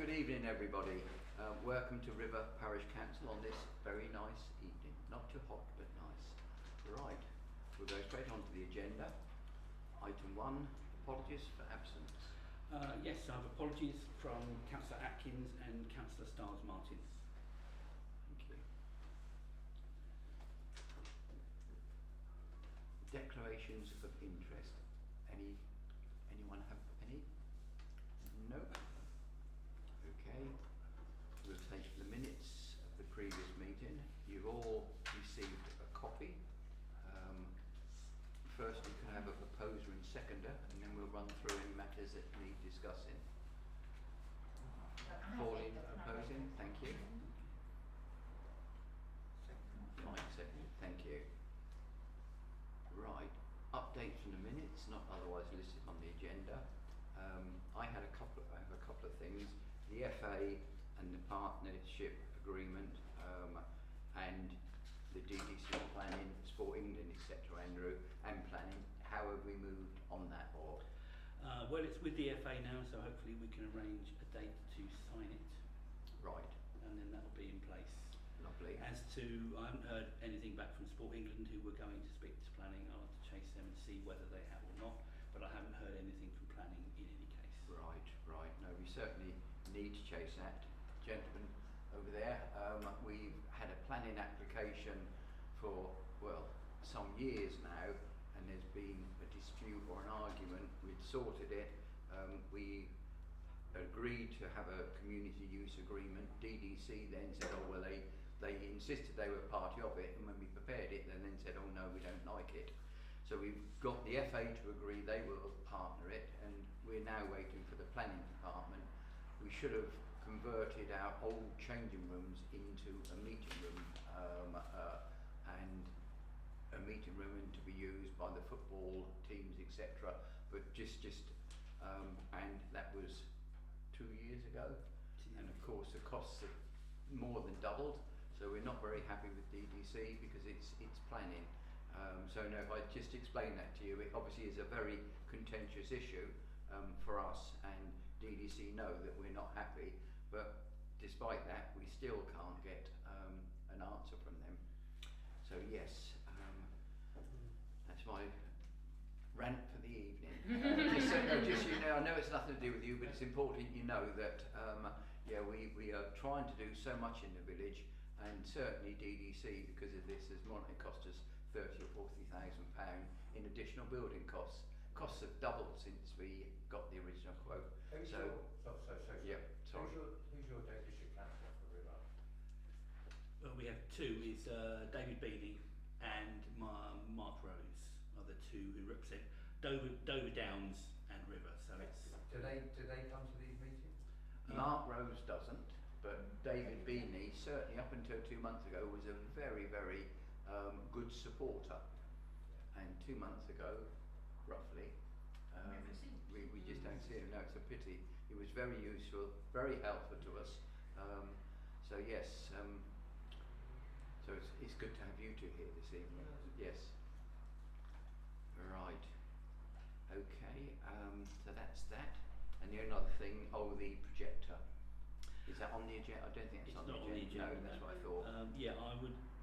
Good evening, everybody. Welcome to River Parish Council on this very nice evening. Not too hot, but nice. Right, we'll go straight on to the agenda. Item 1, apologies for absence. Yes, I have apologies from Councillor Atkins and Councillor Stiles Martin. Thank you. Declarations of interest. Anyone have any? No. Okay. We'll take the minutes of the previous meeting. You've all received a copy. First, you can have a proposer and seconder, and then we'll run through any matters that need discussing. Pauline proposing, thank you. Fine, second, thank you. Right, updates from the minutes, not otherwise listed on the agenda. I have a couple of things. The FA and the partnership agreement, and the DDC planning, Sport England, etc. Andrew, and planning. How have we moved on that, or? Well, it's with the FA now, so hopefully we can arrange a date to sign it. Right. And then that'll be in place. Lovely. As to, I haven't heard anything back from Sport England, who were going to speak to planning. I'll have to chase them and see whether they have or not, but I haven't heard anything from planning in any case. Right. No, we certainly need to chase that. Gentlemen over there, we've had a planning application for, well, some years now, and there's been a dispute or an argument. We'd sorted it. We agreed to have a community use agreement. DDC then said, oh well, they insisted they were party of it, and when we prepared it, they then said, oh no, we don't like it. So we've got the FA to agree they will partner it, and we're now waiting for the planning department. We should have converted our old changing rooms into a meeting room, and a meeting room and to be used by the football teams, etc. But and that was 2 years ago, and of course the costs have more than doubled. So we're not very happy with DDC because it's planning. So no, if I just explain that to you, it obviously is a very contentious issue for us, and DDC know that we're not happy, but despite that we still can't get an answer from them. So yes, that's my rant for the evening. Just so you know, I know it's nothing to do with you, but it's important you know that we are trying to do so much in the village, and certainly DDC, because of this, has cost us £30,000 or £40,000 in additional building costs. Costs have doubled since we got the original quote. Who's your deputy councillor for River? Well, we have two. It's David Beattie and Mark Rose are the two who represent Dover Downs and River. So it's. Do they come to these meetings? Mark Rose doesn't, but David Beanie, certainly up until 2 months ago, was a very, very good supporter. And 2 months ago, roughly, we just don't see him. No, it's a pity. He was very useful, very helpful to us. So yes, so it's good to have you two here this evening. Yes. Right. Okay. So that's that. And the other thing, the projector. Is that on the agenda? I don't think it's on the agenda. No, that's what I thought.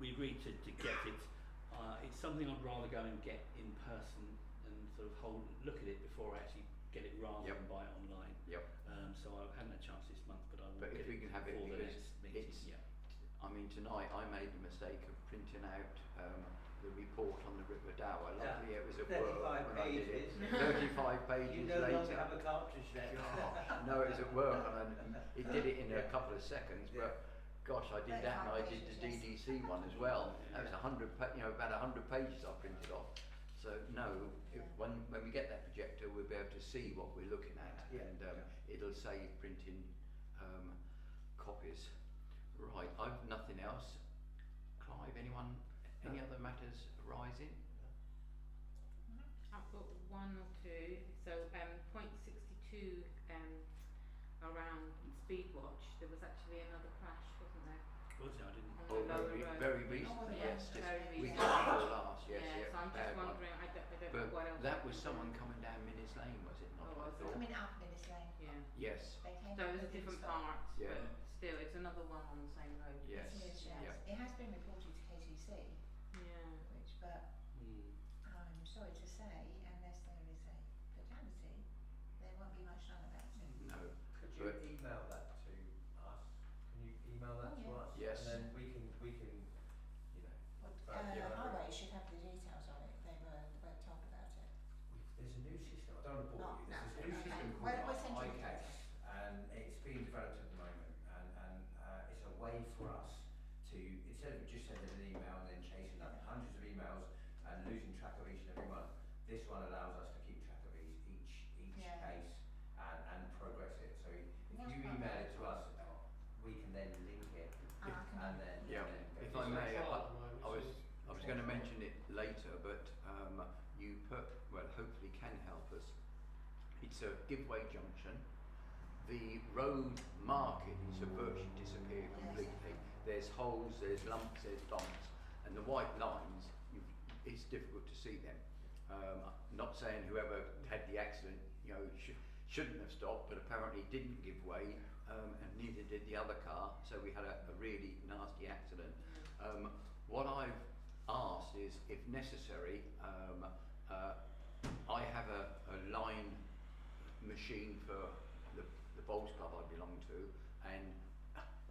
We agreed to get it. It's something I'd rather go and get in person and sort of look at it before I actually get it, rather than buy it online. Yep. So I haven't had a chance this month, but I will. But if we can have it before the next meeting. I mean, tonight I made the mistake of printing out the report on the River Dower. Luckily it was at work when I did it. 35 pages you no later. Longer have a cartridge left. Gosh, no, it was at work, and it did it in a couple of seconds. But gosh, I did that, and I did the DDC one as well. That was about 100 pages I printed off. So no, when we get that projector, we'll be able to see what we're looking at, and it'll save printing copies. Right, I've nothing else. Clive, any other matters arising? I've got one or two. So point 62 around Speedwatch, there was actually another crash, wasn't there? Was it? I didn't. Very recently, Oh, yes, just very week recently. before last, yes, Yeah, so I'm just wondering, I don't know what else. That was someone coming down Minnis Lane, was it not? Oh, was I it? thought. Coming up Minnis Lane. Yeah. Yes. They came any So it's a building different stock. part, Yeah. but still, it's another one on the same road. Yes. It is, yes. Yeah. It has been reported to KTC, Yeah. but Mm. I'm sorry to say, unless there is a fatality, there won't be much done about it. No. Could you But- email that to us? Can you email that Oh, to us? yes. And then we can, you know, But yeah. highways should have the details on it. They weren't told about it. there's a new system, I don't want to bore you, No, there's no, this new okay. system Well, called we'll send you the iCase, and it's being developed at the moment, and it's a way for us to, instead of just sending an email and then chasing up hundreds of emails and losing track of each and every one, this one allows us to keep track of each Yeah. case and progress it, so if That's you quite email good. it to us, we can then link it, And I can and then, Yeah. and then go If from I there. may, Trial at the moment, I was so- going to mention it later, but you hopefully can help us. It's a giveaway junction. The road markings have virtually disappeared completely. There's holes, there's lumps, there's bumps, and the white lines, it's difficult to see them. Not saying whoever had the accident, shouldn't have stopped, but apparently didn't give way, and neither did the other car, so we had a really nasty accident. What I've asked is, if necessary, I have a line machine for the bowls club I belong to, and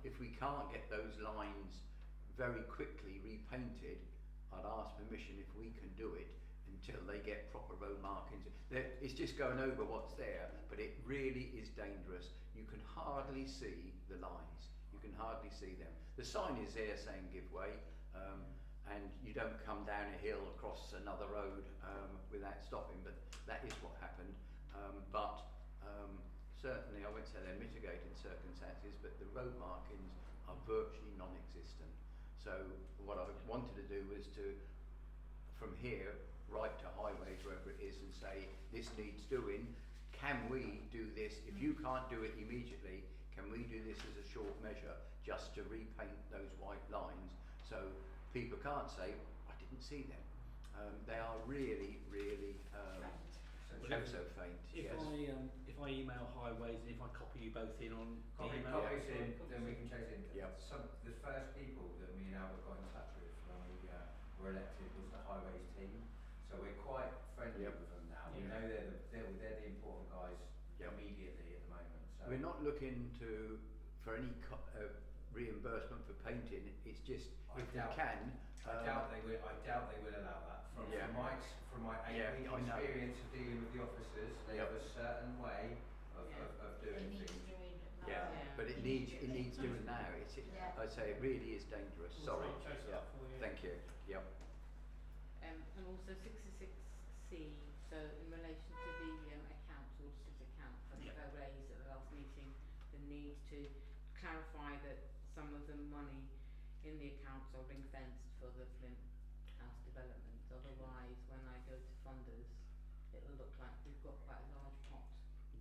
if we can't get those lines very quickly repainted, I'd ask permission if we can do it until they get proper road markings. It's just going over what's there, but it really is dangerous. You can hardly see the lines. You can hardly see them. The sign is there saying give way, and you don't come down a hill across another road without stopping, but that is what happened. Certainly I won't say they're mitigating circumstances, but the road markings are virtually non-existent. So what I wanted to do was to, from here, write to highways, wherever it is, and say, this needs doing. Can we do this? If you can't do it immediately, can we do this as a short measure, just to repaint those white lines, so people can't say, I didn't see them. They are really, really ever so faint. If Yes. if I email highways and if I copy you both in on the Copy email, us in, then we can chase in. Yeah. The first people that me and Albert got in touch with when we were elected was the highways team. So we're quite friendly Yep. with them now. We Yeah. know they're the important guys Yep. immediately at the moment. So We're not looking for any reimbursement for painting. It's just I if we doubt- can. I doubt they will allow that. Yeah. From my Yeah, 8 week I know. experience of dealing with the officers, they Yep. have a certain way of It doing needs things. doing. Yeah, Yeah. but it needs doing now. Yeah. I say it really is dangerous. We'll Sorry. try and chase it Yeah. up for you. Thank you. Yep. And also 66C, so in relation to the accounts, auditor's account, I think Yeah. I raised at the last meeting the need to clarify that some of the money in the accounts are ring fenced for the Flint House development. Otherwise, when I go to funders, it'll look like we've got quite a large pot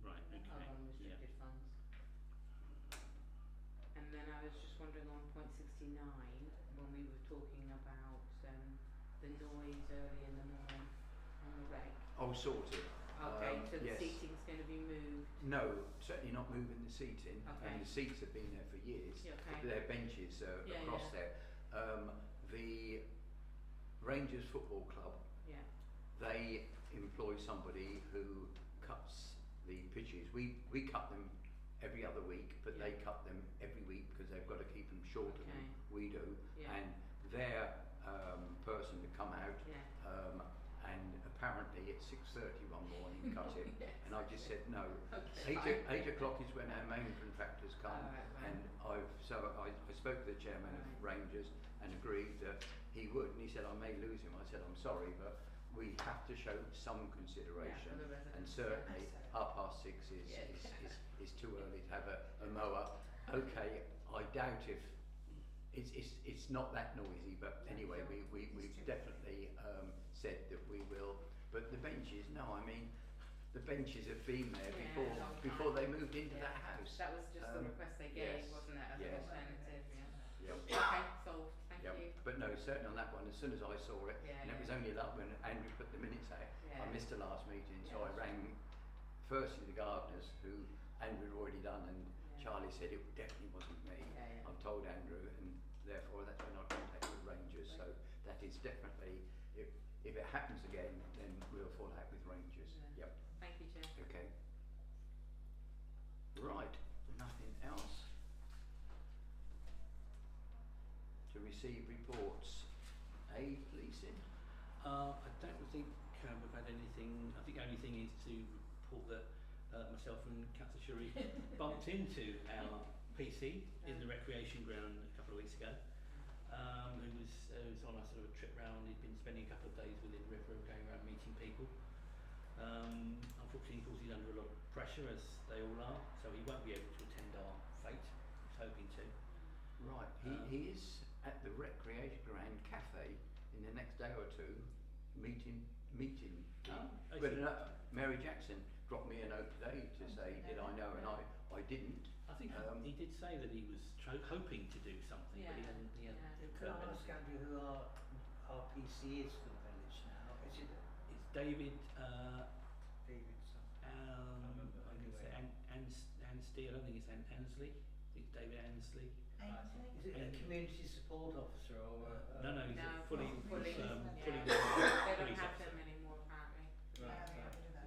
right? of Okay. unrestricted funds. And then I was just wondering on point 69, when we were talking about the noise early in the morning on the reg. Oh, sorted. Okay, so the yes. seating's going to be moved. No, certainly not moving the seating. Okay. And the seats have been there for years. Yeah, okay. They're benches Yeah, across yeah. there. The Rangers Football Club, Yeah. they employ somebody who cuts the pitches. We cut them every other week, but they Yeah. cut them every week because they've got to keep them shorter Okay. than we do. Yeah. And their person had come out, Yeah. and apparently at 6:30 one morning cut it, Yes, and I just said no. Okay. 8 o'clock is when our main contractors come, Right. and I spoke to the chairman of Rangers and agreed that he would, and he said I may lose him. I said I'm sorry, but we have to show some consideration, for the and residents, certainly yeah. 6:30 Yeah. is too early to have a mower. Okay, I doubt if it's not that noisy, but anyway, we've definitely said that we will. But the benches, no, I mean, the benches have been there Yeah, before a long time. before they moved into Yeah. that house. That was just the request they gave, yes, wasn't it, as an yes. alternative? Yeah. Yep. Okay, solved. Thank Yep. you. But no, certainly on that one, as soon as I saw it, Yeah, and it yeah. was only like when Andrew put the minutes out, Yeah. I missed the last meeting, so Yeah. I rang firstly the gardeners who Andrew had already done, and Yeah. Charlie said it definitely wasn't me. Yeah. I've told Andrew, and therefore that's when I contacted Rangers. So that is definitely, if it happens again, then we'll fall out with Rangers. Yeah. Yep. Thank you, Chair. Okay. Right. Nothing else. To receive reports. Leasing. I don't think we've had anything. I think the only thing is to report that myself and Councillor Shuri bumped into our PC in the recreation ground a couple of weeks ago. Who was on a sort of a trip round. He'd been spending a couple of days within the river, going around meeting people. Unfortunately, of course, he's under a lot of pressure, as they all are, so he won't be able to attend our fete. He's hoping to. Right. He is at the recreation ground cafe in the next day or two, meeting. Well, no, Mary Jackson dropped me a note today to say, did I know, and I didn't. I think he did say that he was hoping to do something, but he hadn't. Could I ask Andrew who our PC is for the village now? Is it It's David. David something? I'm going to say Anstey. I don't think it's Ansley. I think it's David Ansley. Ainsley? Is it a community support officer or a... No, he's No, fully. fully. Fully. They don't police have officer. them anymore, apparently. Right.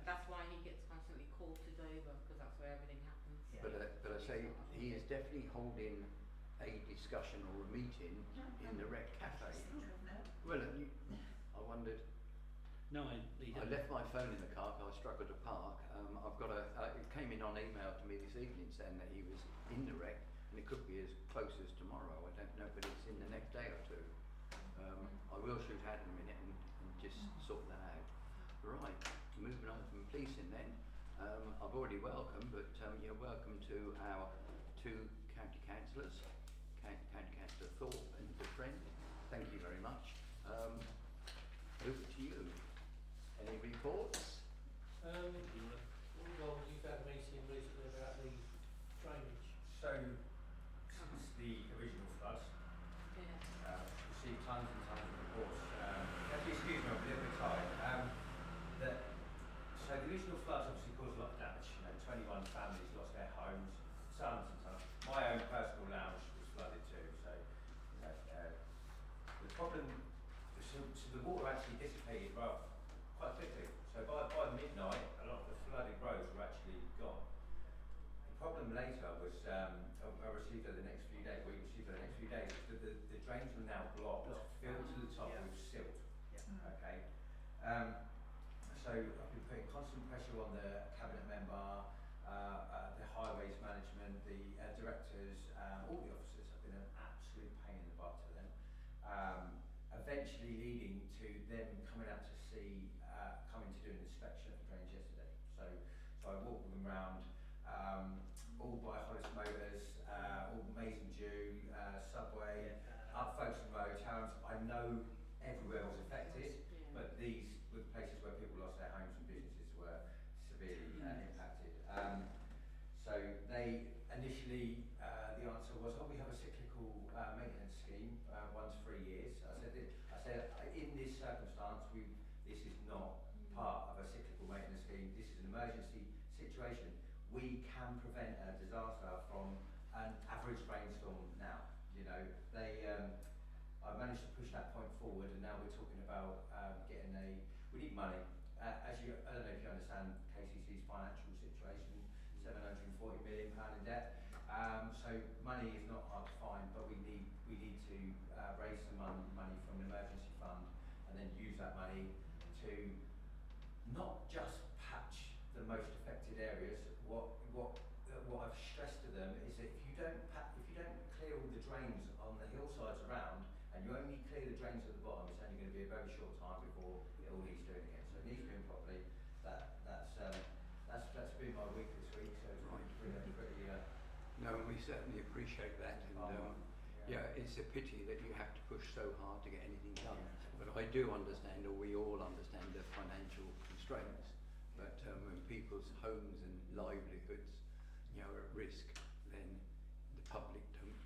That's why he gets constantly called to Dover, because that's where everything happens. Yeah. But I say he is definitely holding a discussion or a meeting in the rec cafe. Well, I wondered. No, I left my phone in the car because I struggled to park. I've got it came in on email to me this evening saying that he was in the rec, and it could be as close as tomorrow. I don't know, but it's in the next day or two. I will shoot out in a minute and just sort that out. Right, moving on from policing then. I've already welcomed, but you're welcome to our two county councillors, County Councillor Thorpe and Friend. Thank you very much. Over to you. Any reports? Well, you've had a meeting recently about the drainage. So, since the original floods, Yeah. received tons and tons of reports. Actually, excuse me, I'm a little bit tired. So the original floods obviously caused a lot of damage. 21 families lost their homes, tons and tons. My own personal lounge was flooded too. So, the problem, so the water actually dissipated quite quickly. So by midnight, a lot of the flooded roads were actually gone. The problem later was, I received over the next few days, we received over the next few days, that the drains were now blocked, filled to the top with silt. Okay. So I've been putting constant pressure on the cabinet member, the highways management, the directors, all the officers. Have been an absolute pain in the butt to them. Eventually leading to them coming out to see, coming to do an inspection of the drains yesterday. So I walked with them round, all by Hollis Motors, all Maize and Dew, Subway, up Folkestone Road, towns. I know everywhere was affected, but these were the places where people lost their homes and businesses were severely impacted. So they initially, the answer was, we have a cyclical maintenance scheme, 1 to 3 years. I said, in this circumstance, this is not part of a cyclical maintenance scheme. This is an emergency situation. We can prevent a disaster from an average rainstorm now. I managed to push that point forward, and now we're talking about we need money. I don't know if you understand KCC's financial situation, £740 million in debt. So money is not hard to find, but we need to raise some money from the emergency fund, and then use that money to not just patch the most affected areas. What I've stressed to them is that if you don't clear all the drains on the hillsides around, and you only clear the drains at the bottom, it's only going to be a very short time before it all needs doing again. So it needs doing properly. That's been my week this week. So it's pretty. No, we certainly appreciate that, and it's a pity that you have to push so hard to get anything done. But I do understand, or we all understand, the financial constraints. But when people's homes and livelihoods, are at risk, then the public don't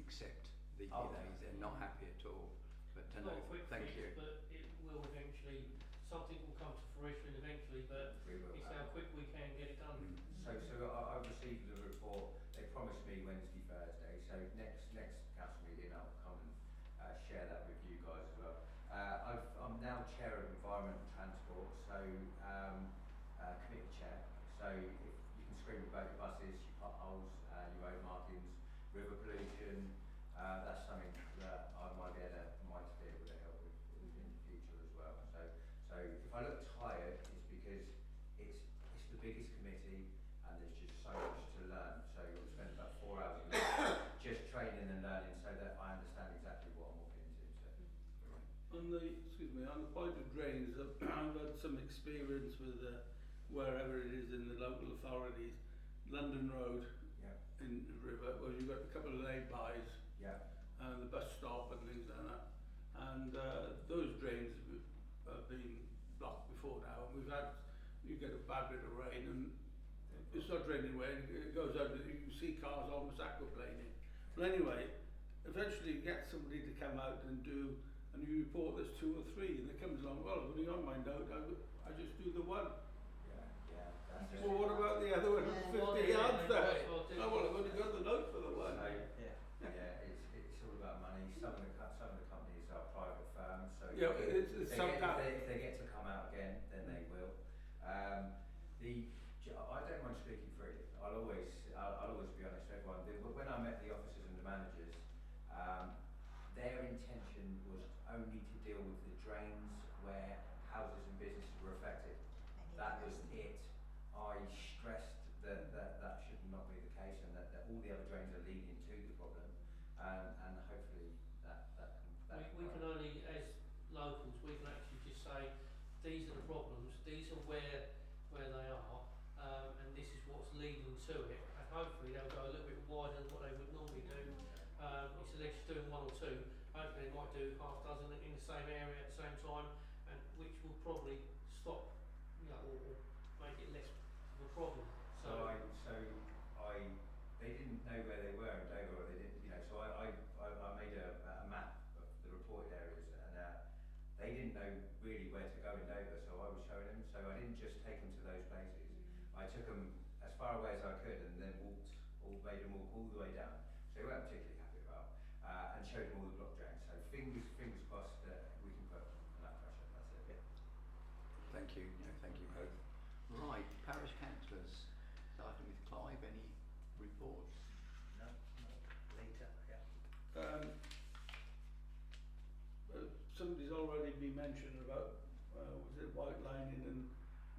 accept the delays. They're not happy at all. But Not a quick thank fix, you. but it will eventually, something will come to fruition eventually, but We will it's have. how quick we can get it done. So I received promised me Wednesday, Thursday, so next council meeting I'll come and share that with you guys as well. I'm now chair of environment and transport, so committee chair. So if you can scream about your buses, your potholes, your road markings, river pollution, that's something that I might be able to help with in the future as well. So if I look tired, it's because it's the biggest committee and there's just so much to learn. So I've spent about 4 hours a week just training and learning so that I understand exactly what I'm walking into. So. On the point of drains, I've had some experience with wherever it is in the local authorities, London Road Yeah. in the river, where you've got a couple of lay-bys Yeah. and the bus stop and things like that. And those drains have been blocked before now, and you get a bad bit of rain and it's not draining away, it goes out, you see cars almost aquaplaning. But anyway, eventually you get somebody to come out and you report there's 2 or 3 and they comes along, well, I've only on my note, I just do the one. Yeah. That's it. Well, what about the other one, Yeah. 50 yards there? Well, Oh, well, I've only got the note for the one. So, it's all about money. Some of the companies are private firms, so Yeah, if it's they some get, if they get to come out again, then they will. I don't mind speaking freely. I'll always be honest with everyone. When I met the officers and the managers, their intention was only to deal with the drains where houses and businesses were affected. That was it. I stressed that should not be the case, and that all the other drains are leading to the problem, and hopefully that We can only, as locals, we can actually just say, these are the problems, these are where they are, and this is what's leading to it, and hopefully they'll go a little bit wider than what they would normally do. Instead of just doing 1 or 2, hopefully they might do half dozen in the same area at the same time, and which will probably stop, or make it less of a problem. They didn't know where they were in Dover, or they didn't, so I made a map of the reported areas, and they didn't know really where to go in Dover, so I was showing them. So I didn't just take them to those places. I took them as far away as I could, and then made them walk all the way down. So they weren't particularly happy about, and showed them all the block drains. So fingers crossed that we can put enough pressure. That's it. Thank you. Thank you both. Right, parish councillors, starting with Clive. Any reports? No, later, yeah. Somebody's already been mentioning about, was it white lining, and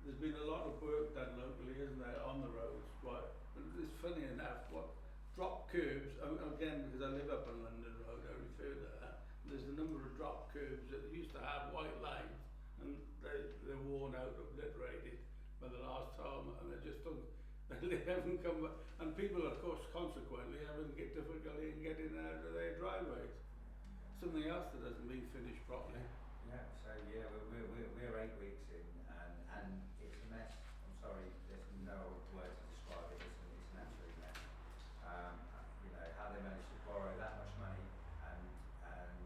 there's been a lot of work done locally, isn't there, on the roads, but it's funny enough, what drop curbs, again, because I live up on London Road, I refer to that, there's a number of drop curbs that used to have white lines, and they're worn out, obliterated by the last time, and they haven't come back, and people, of course, consequently, having difficulty in getting out of their driveways. Something else that hasn't been finished properly. Yeah. So we're 8 weeks in, and it's a mess. I'm sorry, there's no word to describe it. It's an absolute mess. How they managed to borrow that much money and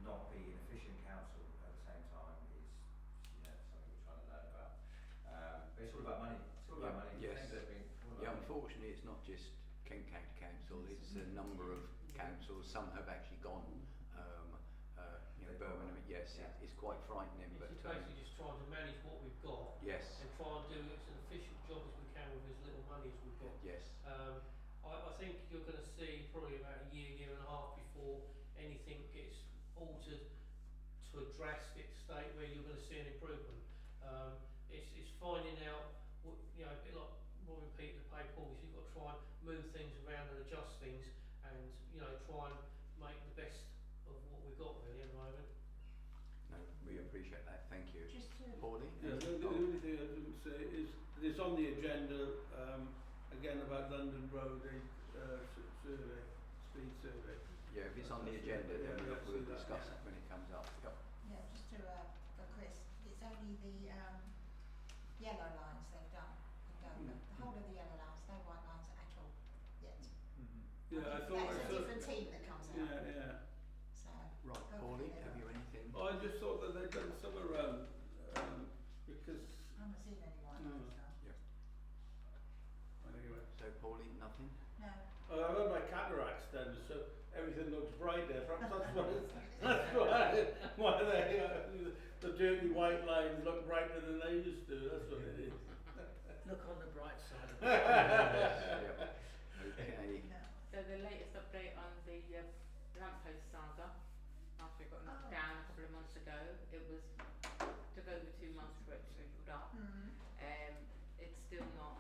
not be an efficient council at the same time is something we're trying to learn about. But it's all about money. It's all about money. Yes. Yeah, Unfortunately, it's not just Kent County Council. It's a number of councils. Some have actually gone. Birmingham, yes, it's quite frightening. It's But basically just trying to manage what we've got, yes, and try and do as an efficient job as we can with as little money as we've got. yes. I think you're going to see probably about a year and a half before anything gets altered to a drastic state where you're going to see an improvement. It's finding out, a bit like Robin Peter to pay Paul, you've got to try and move things around and adjust things, and try and make the best of what we've got really at the moment. No, we appreciate that. Thank you. Just to Paulie? Yeah, the only thing I didn't say is that it's on the agenda again about London Road survey, speed survey. Yeah, if it's on the agenda, then Yeah, we'll see that, discuss yeah. that when it comes up. Yep. Yeah, just to for Chris, it's only the yellow lines they've done in Dover. The whole of the yellow lines, no white lines at all yet. Yeah, I thought That's a different team that comes out. Yeah. So Right, Paulie, have you anything? I just thought that they'd done some around because I haven't seen any white No. lines now. anyway. So, Paulie, nothing? No. everything looks brighter. Perhaps that's why the dirty white lines look brighter than they used to. That's what it is. Look on the bright side of it. Yep. Okay. No. So the latest update on the lamppost saga, after it got knocked Oh. down a couple of months ago, it was took over 2 months for it to be put up. It's still not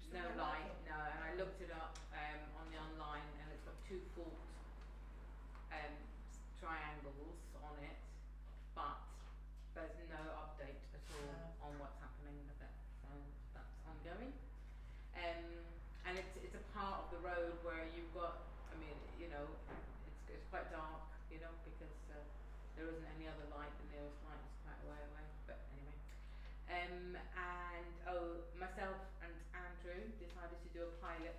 Still no not light, working? no, and I looked it up on the online, and it's got 2 fault triangles on it, but there's no update at all No. on what's happening with it. So that's ongoing. And it's a part of the road where you've got, I mean, you know, it's quite dark, you know, because there isn't any other light. The nearest light is quite a way away. But anyway, and myself and Andrew decided to do a pilot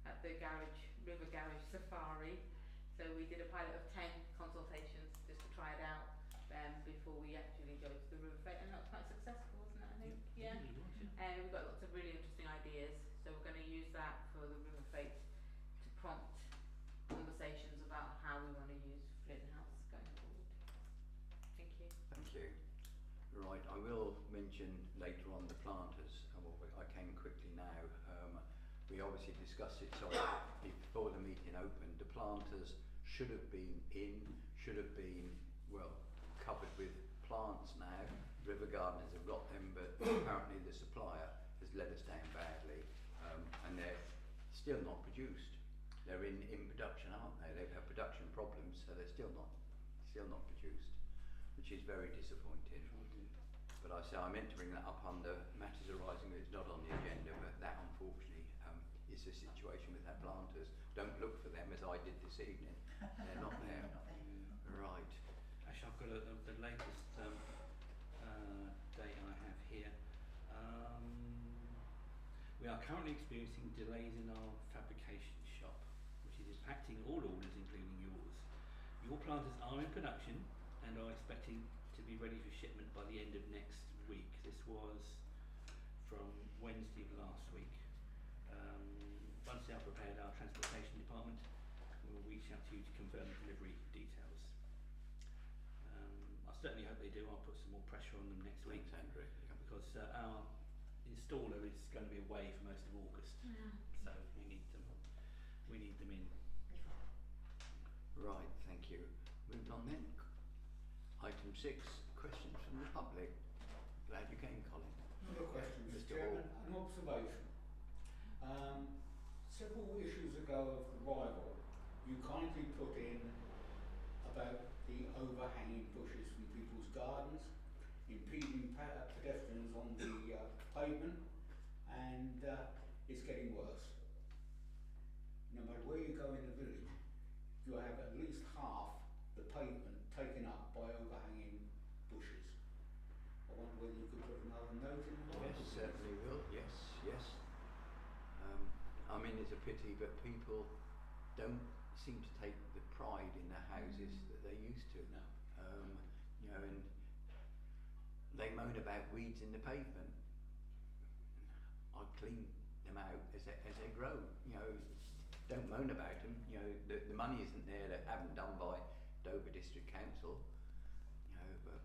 at the River Garage Safari. So we did a pilot of 10 consultations just to try it out before we actually go to the River Fete, and that was quite successful, wasn't it? I think, yeah. And we've got lots of really interesting ideas, so we're going to use that for the River Fete to prompt conversations about how we want to use Flint House going forward. Thank you. Thank you. Right, I will mention later on the planters. I can quickly now. We obviously discussed it, sorry, before the meeting opened. The planters should have been well covered with plants now. River Gardeners have got them, but apparently the supplier has let us down badly, and they're still not produced. They're in production, aren't they? They've had production problems, so they're still not produced, which is very disappointing. But I meant to bring that up under matters arising. It's not on the agenda, but that unfortunately is the situation with our planters. Don't look for them as I did this evening. They're not there. Not there. Right. Actually, I've got the latest date I have here. We are currently experiencing delays in our fabrication shop, which is impacting all orders, including yours. Your planters are in production and are expecting to be ready for shipment by the end of next week. This was from Wednesday of last week. Once they are prepared, our transportation department will reach out to you to confirm delivery details. I certainly hope they do. I'll put some more pressure on them next week. Thanks, Andrew. Yeah. Because our installer is going to be away for most of August, so we need them in. Right, thank you. Moving on then. Item 6, questions from the public. Glad you came, Colin. Another question, Mr. Mr. Hall. Chairman, an observation. Several issues ago of arrival, you kindly put in about the overhanging bushes from people's gardens, impeding pedestrians on the pavement, and it's getting worse. No matter where you go in the village, you have at least half the pavement taken up by overhanging bushes. I wonder whether you could put another note in the Yes, certainly will. Yes, yes. I mean, it's a pity, but people don't seem to take the pride in their houses that they used to. No. You know, and they moan about weeds in the pavement. I clean them out as they grow. You know, don't moan about them. You know, the money isn't there. That haven't done by Dover District Council. You know, but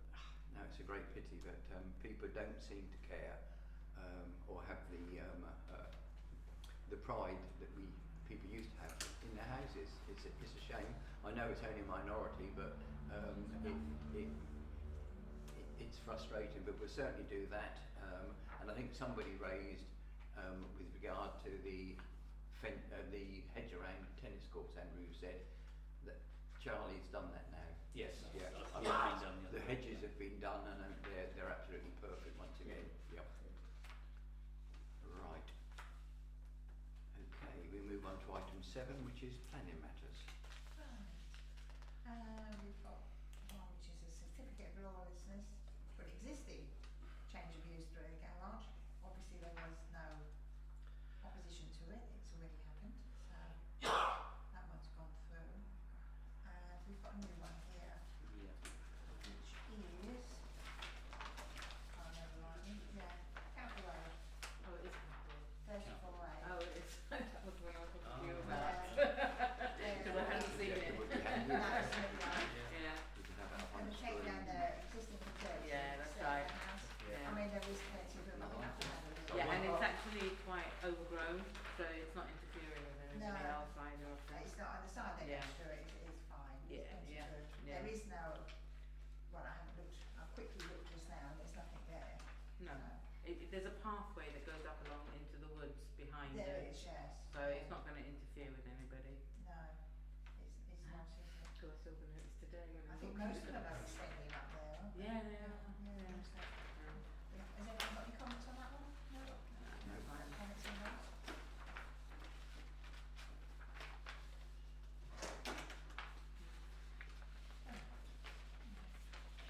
no, it's a great pity. But people don't seem to care or have the pride that people used to have in their houses. It's a shame. I know it's only a minority, but it's frustrating. But we'll certainly do that. And I think somebody raised with regard to the hedge around tennis courts. Andrew said that Charlie's done that now. Yes, Yeah. I've Yeah. been done The hedges have been done, and they're absolutely perfect once again. Yep. Right. Okay, we move on to item 7, which is planning matters. Right. We've got one which is a certificate of lawlessness for an existing change of use through a garage. Obviously there was no opposition to it, it's already happened, so that one's gone through. And we've got a new one here, Yeah. which is, I never mind, yeah, Council Road, Oh, it is Council. 34A. Oh, it is. That was when I was talking to you Oh. about. Yeah. Because I hadn't seen it. anybody No. else either, I think. It's not on the side they Yeah. go through it, it's fine, Yeah, it's plenty yeah, good. yeah. There is no, well, I haven't looked, I've quickly looked just now and there's nothing there. No. There's a pathway that goes up along into the woods behind There it, is, yes. so it's not going to interfere with anybody. No, it's not, is it? So I saw the notice today when I I think was most of looking them at are extending up there, aren't they? Yeah, they are. Yeah, Yeah. most of them. Um, Has anyone got any comments on that one? No? no, fine. Comments on that?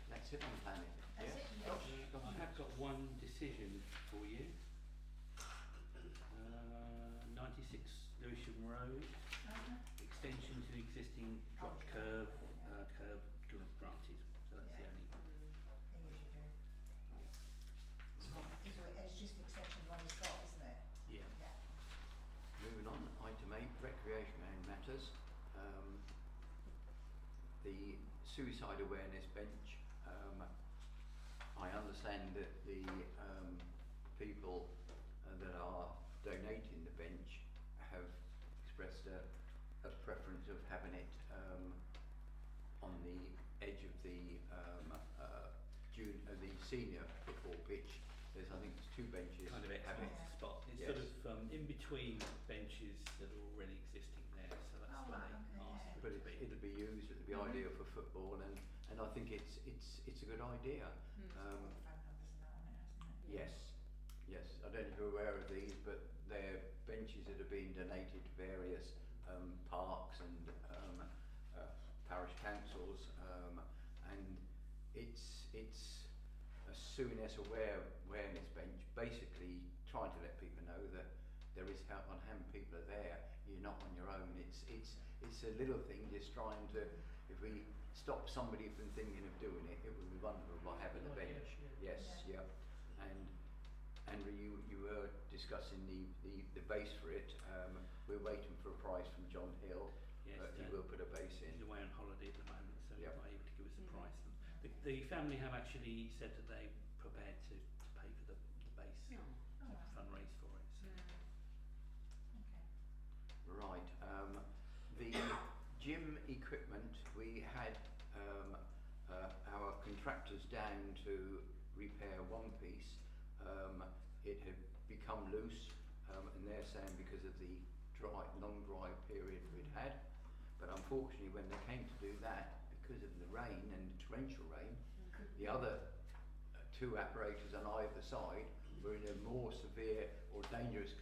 That's it on planning. That's Yeah. it, yes. I have got one decision for you. 96 Lewisham Road, extension to the existing drop curb, granted. So that's the Yeah. only. Thing is you do. It's just an extension of one he's got, isn't it? Yeah. Yeah. Moving on, item 8, recreation and matters. The suicide awareness bench. I understand that the people that are donating the bench have expressed a preference of having it on the edge of the the senior football pitch. There's, I think, there's 2 benches. Kind of have it. excellent spot. It's Yes. sort of in between benches that are already existing there, so that's Oh, why right, they okay, asked yeah. for But it to be. it'll be used, it'll be Mhm. ideal for football, and I think it's a good idea. Mm. All the phone numbers and that on it, hasn't it? Yes, yes. I don't know if you're aware of these, but they're benches that have been donated to various parks and parish councils, and it's a soonest awareness bench, basically trying to let people know that there is help on hand. People are there. You're not on your own. It's a little thing, just trying to. If we stop somebody from thinking of doing it, it would be wonderful by having a Good idea, bench. yeah. Yes, yeah. And Andrew, you were discussing the base for it. We're waiting for a price from John Hill, Yes, but he will put a base in. he's away on holiday at the moment, so Yep. he's not able to give us a Mhm. price. And the family have actually said that they're prepared to pay for the base, Yeah. Oh, to right. fundraise for it. So. Okay. Right. The gym equipment, we had our contractors down to repair one piece. It had become loose, and they're saying because of the long dry period we'd had. But unfortunately, when they came to do that, because of the rain and torrential rain, the other 2 apparatus on either side were in a more severe or dangerous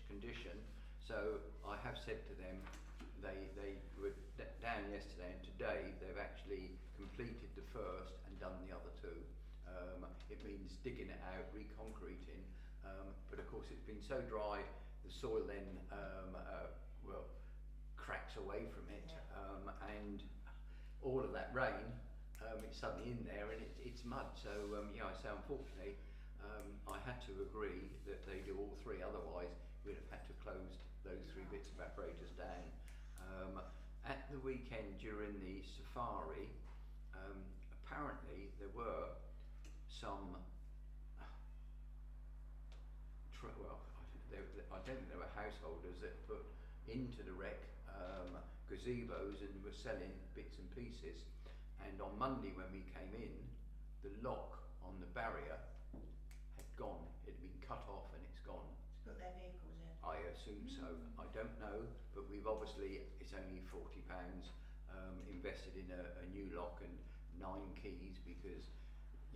condition. So I have said to them, they were down yesterday, and today they've actually completed the first and done the other 2. It means digging it out, reconcreting, but of course it's been so dry, the soil then cracks away from it, and all of that rain, it's suddenly in there and it's mud. So so unfortunately, I had to agree that they do all 3. Otherwise, we'd have had to close those 3 bits of apparatus down. At the weekend during the safari, apparently there were some. I don't think there were householders that put into the wreck gazebos and were selling bits and pieces. And on Monday when we came in, the lock on the barrier had gone. It had been cut off and it's gone. To put their vehicles in. I assume so. I don't know, but we've obviously, it's only £40 invested in a new lock and 9 keys, because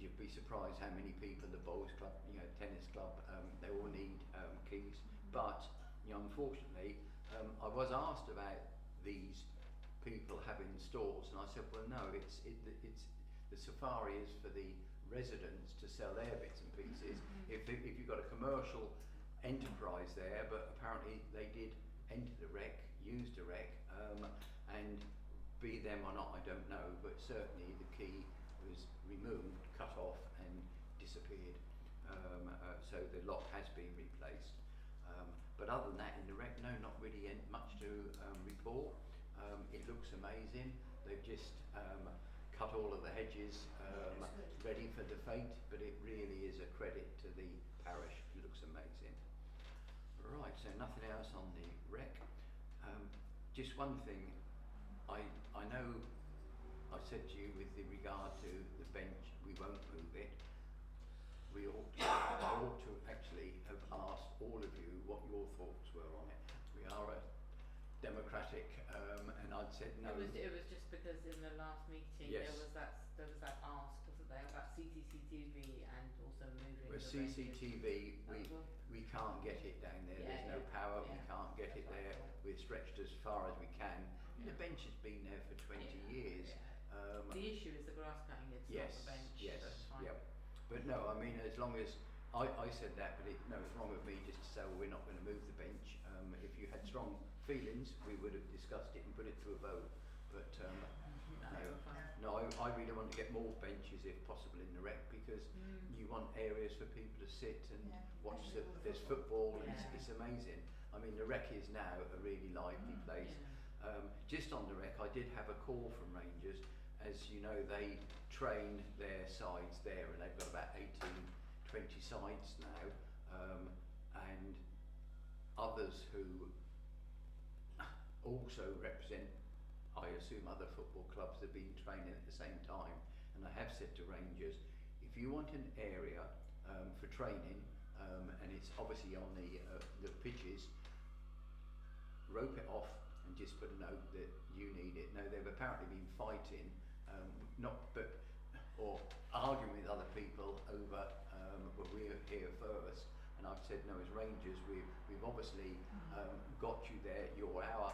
you'd be surprised how many people, the bowls club, tennis club, they all need keys. But unfortunately, I was asked about these people having stores, and I said, well, no, it's the safari is for the residents to sell their bits and pieces. If you've got a commercial enterprise there, but apparently they did enter the wreck, used the wreck, and be them or not, I don't know, but certainly the key was removed, cut off and disappeared. So the lock has been replaced. But other than that, in the wreck, no, not really much to report. It looks amazing. They've just cut all of the hedges ready for the fete, but it really is a credit to the parish. It looks amazing. Right, so nothing else on the wreck. just one thing, I know I said to you with regard to the bench, we won't move it. I ought to actually have asked all of you what your thoughts were on it. We are a democratic, and I'd said no. It was just because in the last meeting Yes. there was that ask, wasn't there, about CCTV and also moving With the benches. CCTV, we can't get it down there. There's no power. We can't get it there. We're stretched as far as we can. The bench has been there for 20 years. The issue is the grass cutting, it's Yes, not the bench. yes, That's fine. yep. But no, I mean, as long as I said that, but it's wrong of me just to say, well, we're not going to move the bench. If you had strong feelings, we would have discussed it and put it to a vote. But no, I really want to get more benches if possible in the rec, because you want areas for people to sit and watch. There's football, and it's amazing. I mean, the rec is now a really lively place. Just on the rec, I did have a call from Rangers. As you know, they train their sides there, and they've got about 18, 20 sides now, and others who also represent, I assume, other football clubs have been training at the same time. And I have said to Rangers, if you want an area for training, and it's obviously on the pitches, rope it off and just put a note that you need it. Now, they've apparently been fighting, or arguing with other people over, but we're here first. And I've said, no, as Rangers, we've obviously got you there. You're our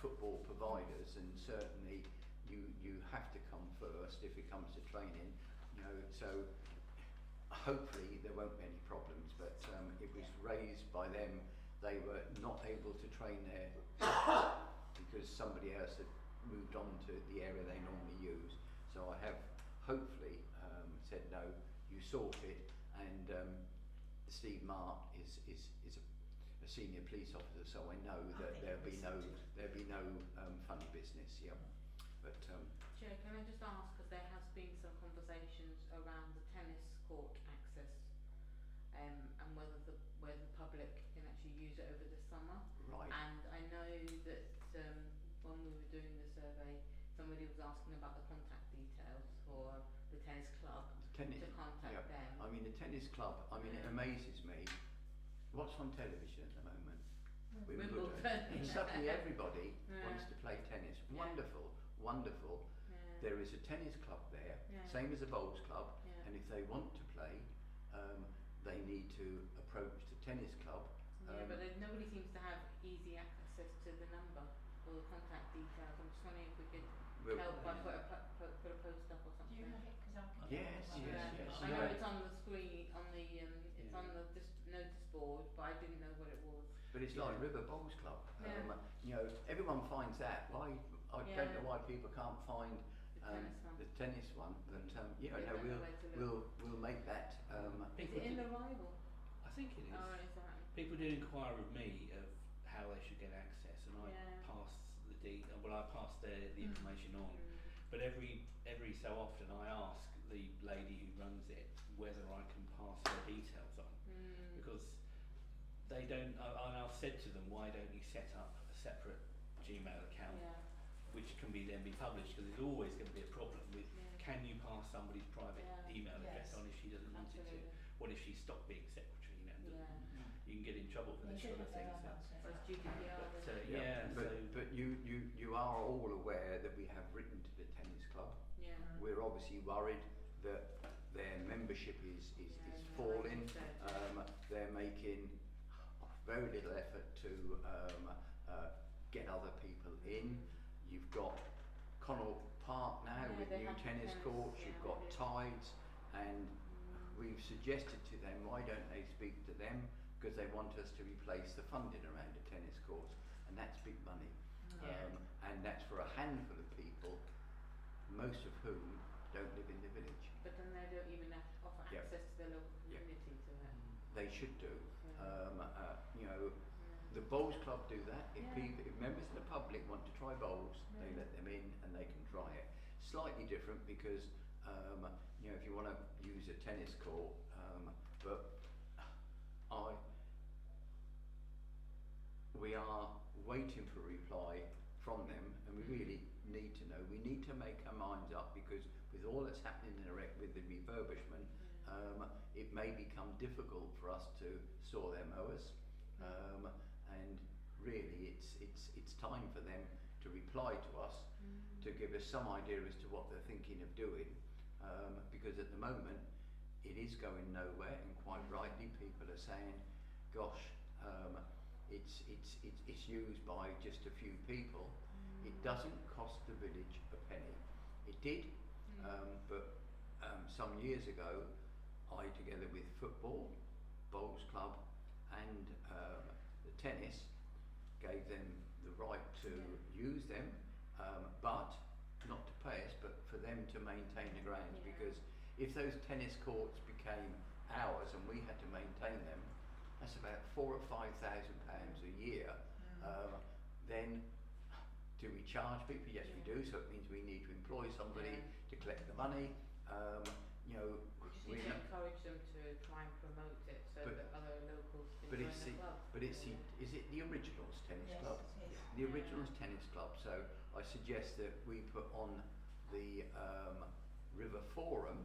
football providers, and certainly you have to come first if it comes to training. You know, so hopefully there won't be any problems. But it was raised by them. They were not able to train there because somebody else had moved on to the area they normally use. So I have hopefully said no, you sort it, and Steve Mark is a senior police officer, so I know that there'll be no funny business. Yeah, but Chair, can I just ask, because there has been some conversations around the tennis court access, and whether the public can actually use it over the summer. right. And I know that when we were doing the survey, somebody was asking about the contact details for the tennis club to contact them. I mean, the tennis club, I mean, it amazes me. What's on television at the moment? Wimbledon. And suddenly everybody wants to play tennis. Yeah. Wonderful, wonderful. There is a tennis club there, same as a bowls club, and if they want to play, they need to approach the tennis club. But nobody seems to have easy access to the number or the contact details. I'm just wondering if we could help by put a post up or Do something. you have it? Because I've got Yes, it. yes. I know it's on the screen, on the it's on the notice board, but I didn't know what it was. But it's like River Bowls Club. Yeah. You know, everyone finds that. Why? I don't know why people can't find The tennis one. the tennis one. But Yeah, no, that's the way to look. we'll make that. Is it in the Bible? I think it is. Oh, is that? People did inquire of me of how they should get access, and I passed I passed the information on. But every so often I ask the lady who runs it whether I can pass her details on, because they don't. And I've said to them, why don't you set up a separate Gmail account, which can be published, because there's always going to be a problem with can you pass somebody's private email address on if she doesn't want it to? What if she stopped being secretary? You know, you can get in trouble for this sort of thing. Or is GDPR? But you are all aware that we have written to the tennis club. We're obviously worried that their membership is falling. They're making very little effort to get other people in. You've got Connaught Park now with new tennis courts. You've got Tides, and we've suggested to them, why don't they speak to them, because they want us to replace the funding around the tennis courts, and that's big money. And that's for a handful of people, most of whom don't live in the village. But then they don't even offer access to the local community to it. They should do. You know, the bowls club do that. If members of the public want to try bowls, they let them in and they can try it. Slightly different because you know, if you want to use a tennis court, but we are waiting for a reply from them, and we really need to know. We need to make our minds up, because with all that's happening in with the refurbishment, it may become difficult for us to saw their mowers, and really it's time for them to reply to us, to give us some idea as to what they're thinking of doing, because at the moment it is going nowhere, and quite rightly people are saying, gosh, it's used by just a few people. It doesn't cost the village a penny. It did, but some years ago, I, together with football, bowls club, and the tennis, gave them the right to use them, but not to pay us, but for them to maintain the grounds. Because if those tennis courts became ours and we had to maintain them, that's about £4,000 or £5,000 a year. Then do we charge people? Yes, we do. So it means we need to employ somebody to collect the money. You know, We need to encourage them to try and promote it so that other locals can but join it's the club. but it's is it the Originals Tennis Yes, Club? it is. The Originals Tennis Club. So I suggest that we put on the River Forum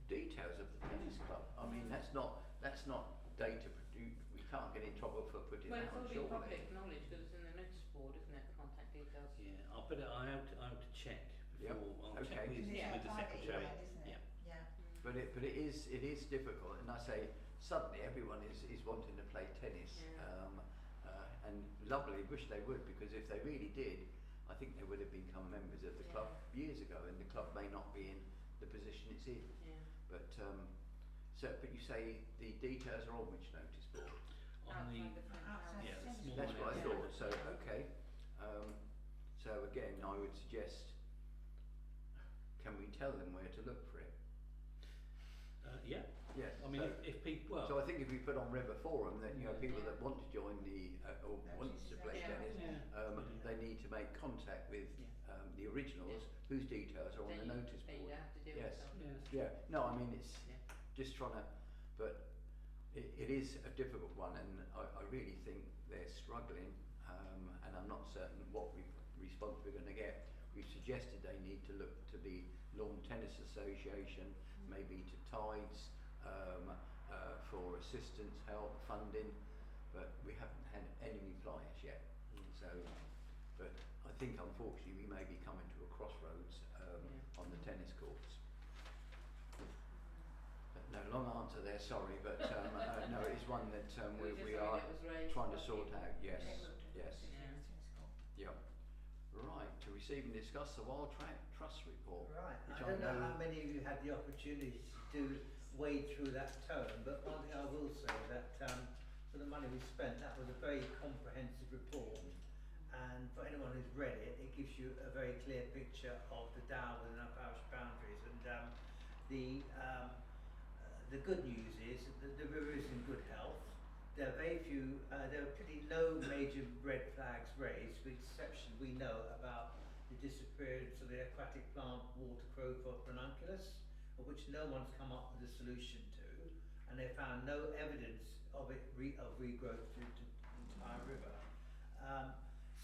details of the tennis club. I mean, that's not data produced. We can't get in trouble for putting Well, that it's on, already surely. public knowledge because it's in the notice board, isn't it? The contact details. Yeah, I'll put it. I have to check Yep. before. I'll Okay. check with Because it's the a private secretary. email, isn't it? Yeah. Yeah. But it is difficult, and I say suddenly everyone is wanting to play tennis, and lovely. Wish they would, because if they really did, I think they would have become members of the club years ago, and the club may not be in the position it's in. Yeah. But but you say the details are on which notice board? On the Outside the front Outside house. yeah, the tennis small That's one. what I Yeah. thought. So okay. So again, I would suggest. Can we tell them where to look for it? Yeah. Yes. I mean, if people, well, So I think if we put on River Forum that people that want to join the or want to play Yeah. tennis, they need to make contact with the Originals, whose details are on the notice Then board. you have to do Yes. it. So. yes. Yeah. No, I mean it's Yeah. just trying to, but it is a difficult one, and I really think they're struggling, and I'm not certain what response we're going to get. We've suggested they need to look to the Lawn Tennis Association, maybe to Tides, for assistance, help, funding, but we haven't had any replies yet. So, but I think unfortunately we may be coming to a crossroads on the tennis courts. But no, long answer there, sorry, but no, it is one that we are trying to sort out. Yes, yes. Yep. Right, to receive and discuss the Wild Track Trust report. Right, Which I don't know how many of you had the opportunity to wade through that tome, but one thing I will say that for the money we spent, that was a very comprehensive report, and for anyone who's read it, it gives you a very clear picture of the Dow within our parish boundaries, and the good news is that the river is in good health. There are very few, there are pretty no major red flags raised, with the exception we know about the disappearance of the aquatic plant water crowfoot ranunculus, of which no one's come up with a solution to, and they found no evidence of it of regrowth through to the entire river.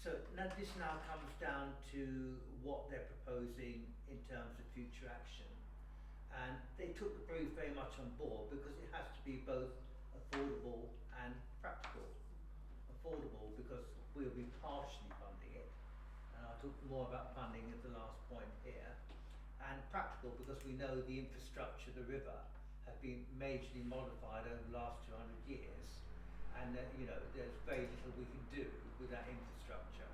So now this now comes down to what they're proposing in terms of future action, and they took the brief very much on board because it has to be both affordable and practical. Affordable because we'll be partially funding it, and I'll talk more about funding at the last point here, and practical because we know the infrastructure of the river has been majorly modified over the last 200 years, and there's very little we can do with that infrastructure.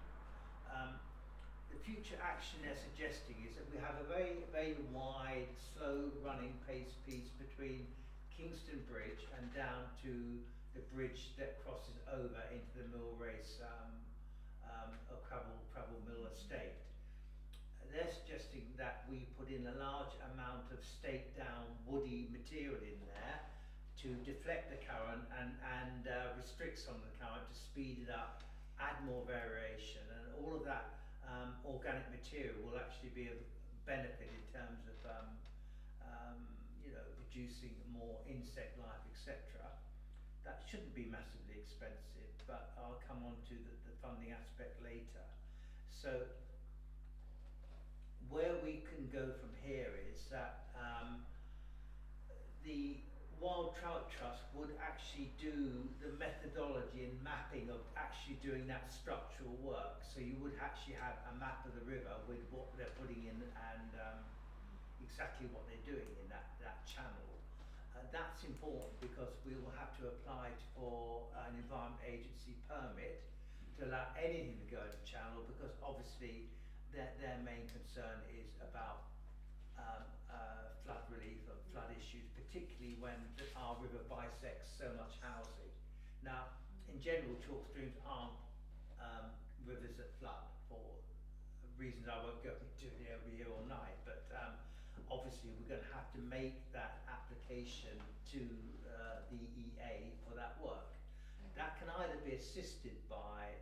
The future action they're suggesting is that we have a very, very wide, slow-running pace piece between Kingston Bridge and down to the bridge that crosses over into the Mill Race Cravel Mill estate. They're suggesting that we put in a large amount of staked down woody material in there to deflect the current and restrict some of the current to speed it up, add more variation, and all of that organic material will actually be of benefit in terms of producing more insect life, etc. That shouldn't be massively expensive, but but I'll come on to the funding aspect later. So where we can go from here is that the Wild Trout Trust would actually do the methodology and mapping of actually doing that structural work. So you would actually have a map of the river with what they're putting in and exactly what they're doing in that channel. That's important because we will have to apply for an Environment Agency permit to allow anything to go in the channel, because obviously their main concern is about flood relief and flood issues, particularly when our river bisects so much housing. Now, in general, chalk streams aren't rivers that flood for reasons I won't go into over here all night, but obviously we're going to have to make that application to the EA for that work. That can either be assisted by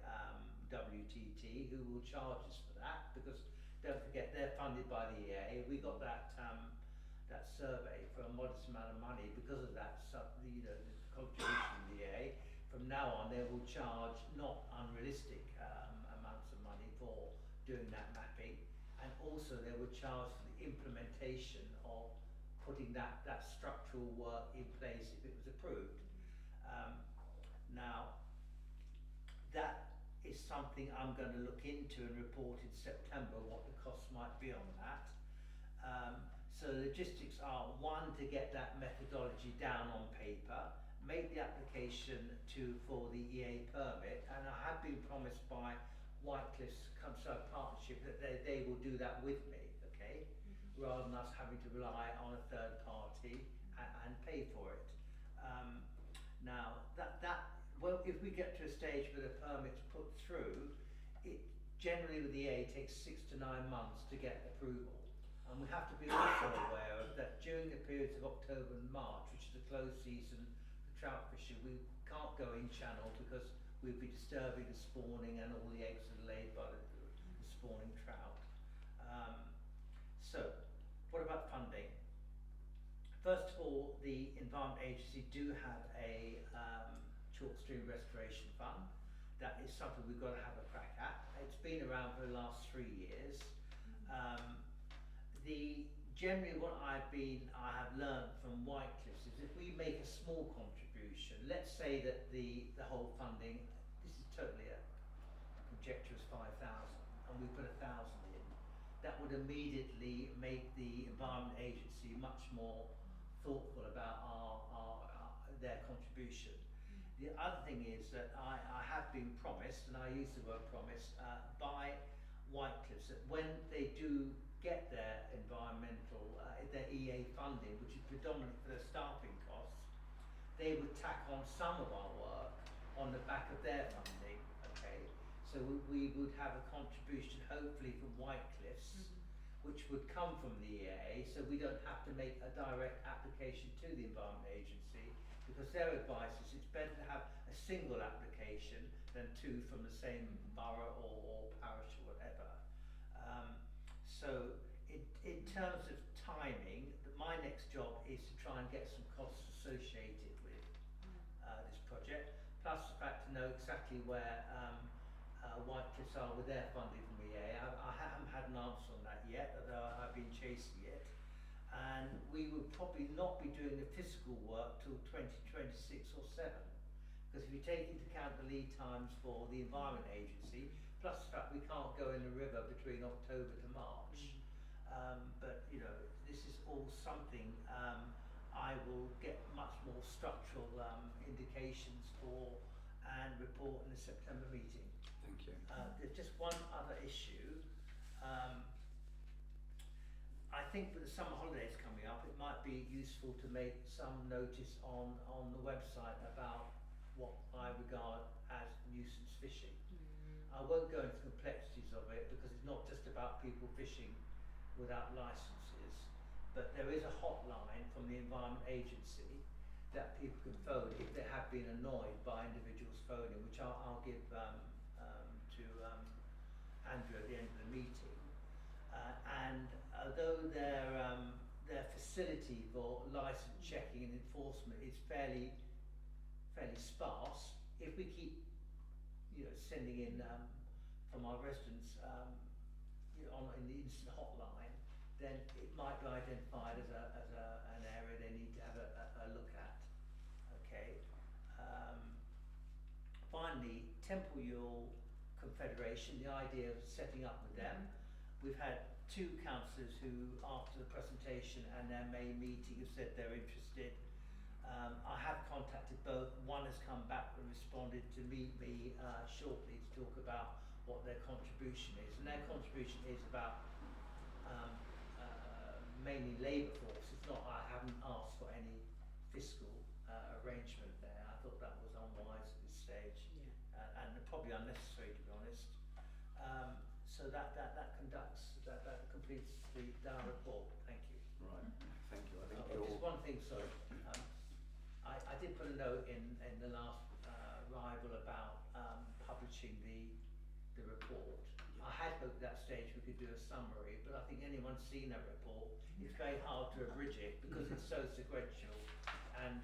WTT, who will charge us for that, because don't forget they're funded by the EA. We got that survey for a modest amount of money because of that the contribution of the EA. From now on, they will charge not unrealistic amounts of money for doing that mapping, and also they will charge for the implementation of putting that structural work in place if it was approved. Now, that is something I'm going to look into and report in September what the costs might be on that. So the logistics are, one, to get that methodology down on paper, make the application for the EA permit, and I have been promised by Whitecliffe's partnership that they will do that with me, okay, rather than us having to rely on a third party and pay for it. Now, well, if we get to a stage where the permit's put through, it generally with the EA takes 6 to 9 months to get approval. And we have to be also aware of that during the periods of October and March, which is the close season for trout fishing, we can't go in channel because we'd be disturbing the spawning and all the eggs that are laid by the spawning trout. So, what about funding? First of all, the Environment Agency do have a chalk stream restoration fund. That is something we've got to have a crack at. It's been around for the last 3 years. Generally what I have learned from Whitecliffe's is if we make a small contribution, let's say that the whole funding, this is totally a conjecture, is 5,000 and we put 1,000 in, that would immediately make the Environment Agency much more thoughtful about their contribution. The other thing is that I have been promised, and I use the word promise, by Whitecliffe's, that when they do get their environmental, their EA funding, which is predominantly for their staffing costs, they would tack on some of our work on the back of their funding, okay? So we would have a contribution hopefully from Whitecliffe's, which would come from the EA, so we don't have to make a direct application to the Environment Agency, because their advice is it's better to have a single application than 2 from the same borough or parish or whatever. So in terms of timing, my next job is to try and get some costs associated with this project, plus the fact to know exactly where Whitecliffe's are with their funding from EA. I haven't had an answer on that yet, although I've been chasing it. And we would probably not be doing the physical work till 2026 or 7. Because if you take into account the lead times for the Environment Agency, plus the fact we can't go in the river between October to March. But this is all something I will get much more structural indications for and report in the September meeting. Thank you. There's just one other issue. I think with the summer holidays coming up, it might be useful to make some notice on the website about what I regard as nuisance fishing. I won't go into the complexities of it because it's not just about people fishing without licenses, but there is a hotline from the Environment Agency that people can phone if they have been annoyed by individuals phoning, which I'll give to Andrew at the end of the meeting. And although their facility for license checking and enforcement is fairly sparse, if we keep sending in from our residents in the instant hotline, then it might be identified as an area they need to have a look at. Okay. Finally, Temple Ewell Confederation, the idea of setting up with them. We've had 2 councillors who, after the presentation and their main meeting, have said they're interested. I have contacted both. One has come back and responded to meet me shortly to talk about what their contribution is. And their contribution is about mainly labour force. It's not, I haven't asked for any fiscal arrangement there. I thought that was unwise at this stage. And probably unnecessary, to be honest. So that completes our report. Thank you. Right, thank you. I think Just one thing, sorry. I did put a note in the last arrival about publishing the report. I had hoped at that stage we could do a summary, but I think anyone's seen that report, it's very hard to abridge it because it's so sequential. And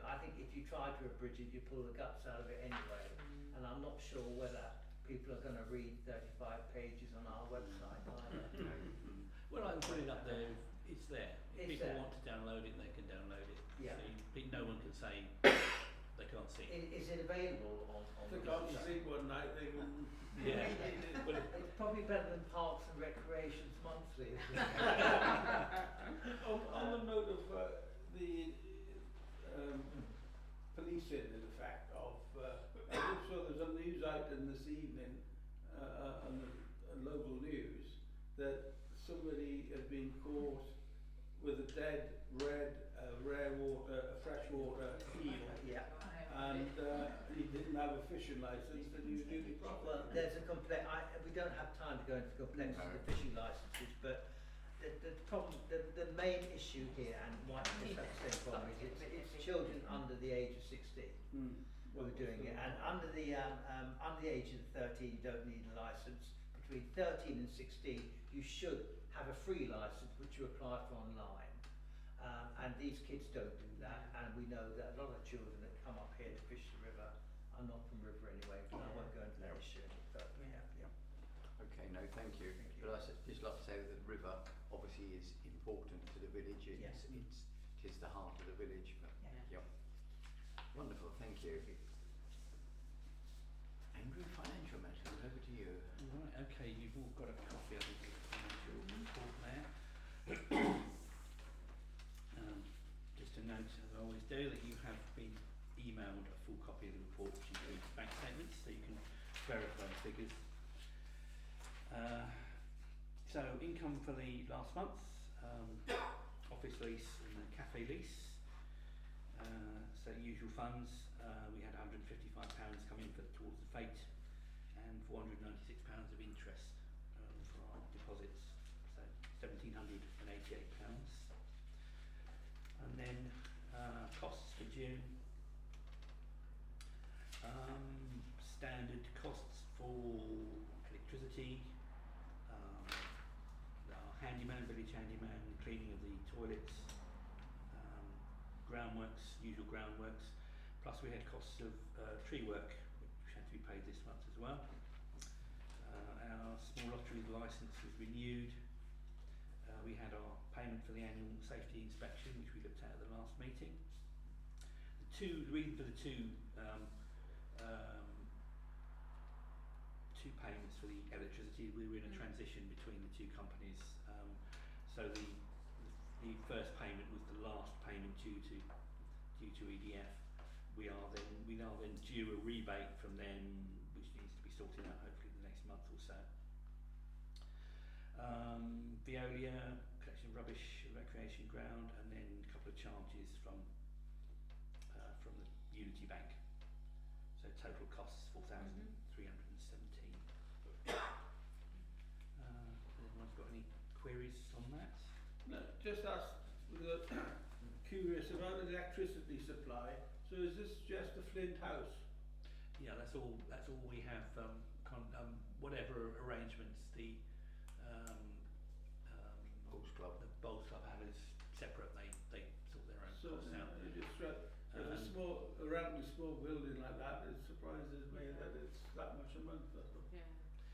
I think if you try to abridge it, you pull the guts out of it anyway. And I'm not sure whether people are going to read 35 pages on our website either. Well, I can put it up there. It's there. If It's people there. want to download it, they can download it. Yeah. So no one can say they can't see it. Is it available on If they the can't website? sleep one night, they can. Yeah. Well, It's probably better than Parks and Recreations Monthly, isn't it? On the note of the policing, in fact, of I just saw there's a news item this evening on the local news that somebody had been caught with a dead red freshwater eel, Yeah. and he didn't have a fishing licence and he was duty Well, proper. there's a we don't have time to go into the complexity of the fishing licences, but the problem, the main issue here, and why it's the same problem, is it's children under the age of 16 who are doing it, and under the age of 13 you don't need a licence. Between 13 and 16 you should have a free licence which you apply for online, and these kids don't do that, and we know that a lot of children that come up here to fish the river are not from river anyway, but I won't go into that issue. But Okay, no, thank you. But just like to say that the river obviously is important to the village. It's it is the heart of the village. But Yeah. yep. Wonderful, thank you. Andrew, financial matters, over to you. Right, okay, you've all got a copy of the financial report there. Just a note, as I always do, that you have been emailed a full copy of the report, which includes bank statements, so you can verify the figures. So income for the last month, office lease and the cafe lease. So usual funds, we had £155 come in towards the fate, and £496 of interest for our deposits, so £1,788. And then costs for June, standard costs for electricity, our village handyman, cleaning of the toilets, groundworks, usual groundworks, plus we had costs of tree work which had to be paid this month as well. Our small lottery licence was renewed. We had our payment for the annual safety inspection, which we looked at the last meeting. The reason for the two payments for the electricity, we were in a transition between the two companies. So the first payment was the last payment due to EDF. We are then due a rebate from them, which needs to be sorted out hopefully in the next month or so. Veolia, collection of rubbish, recreation ground, and then a couple of charges from the Unity Bank. So total costs 4,317. Anyone's got any queries on that? No, just curious about electricity supply. So is this just the Flint house? Yeah, that's all we have. Whatever arrangements the Bowls Club. Bowls Club have is separate. They sort their own So costs out. it just A relatively small building like that, it surprises me that it's that much a month. That's all. Yeah.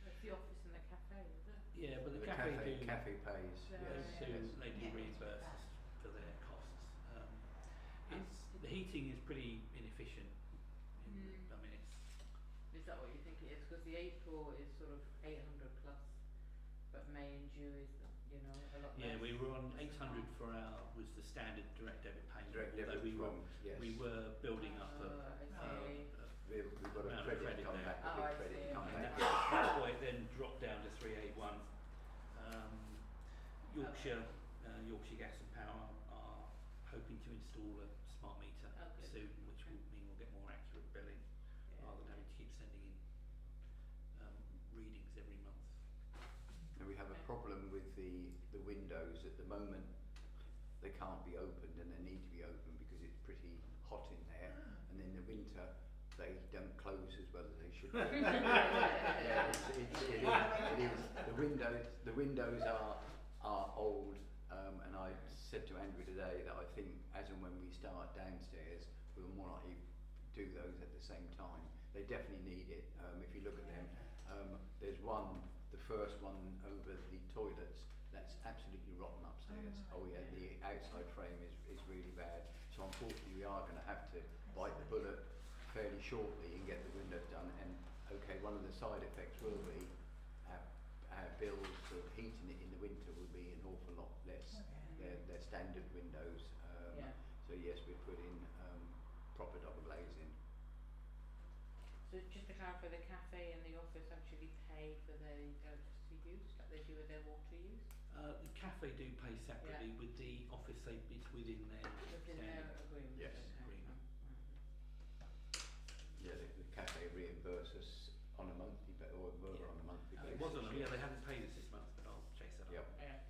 It's the office and the cafe, is it? Yeah, but the The cafe do cafe pays, Yeah, yes, they do yes. they do Yeah, reimburse us for their costs. It's the heating is pretty inefficient. I mean, it's Is that what you think it is? Because the April is sort of 800 plus, but May and June is, a lot less. yeah. We were on 800 for our was the standard direct debit payment. Direct although debit from, yes. we were building up I see. We've got a amount of credit credit come there. back, a Oh, I big credit see, come okay. back. that's why it then dropped down to 381. Yorkshire Gas and Power are hoping to install a smart meter Okay. soon, which will mean we'll get more accurate billing Yeah. rather than having to keep sending in readings every month. And we have a problem with the windows at the moment. They can't be opened, and they need to be opened because it's pretty hot in there. And in the winter, they don't close as well as they should do. Yeah, it is. The windows are old, and I said to Andrew today that I think as and when we start downstairs, we'll more likely do those at the same time. They definitely need it. If you look at them, there's the first one over the toilets, that's absolutely rotten upstairs. Oh yeah, the outside frame is really bad. So unfortunately we are going to have to bite the bullet fairly shortly and get the windows done. And okay, one of the side effects will be our bills for heating it in the winter will be an awful lot less. They're standard windows. Yeah. So yes, we put in proper double glazing. So just to clarify, the cafe and the office actually pay for their electricity use, like they do with their water use? The cafe do pay separately. With the office, it's within their Within their standard. agreement? Yes. Okay. Agreement. Yeah, the cafe reimburse us on a monthly or were Yeah. on a monthly It basis. was on them. Yeah, they haven't paid us this month, but I'll chase that Yep. up. Yeah.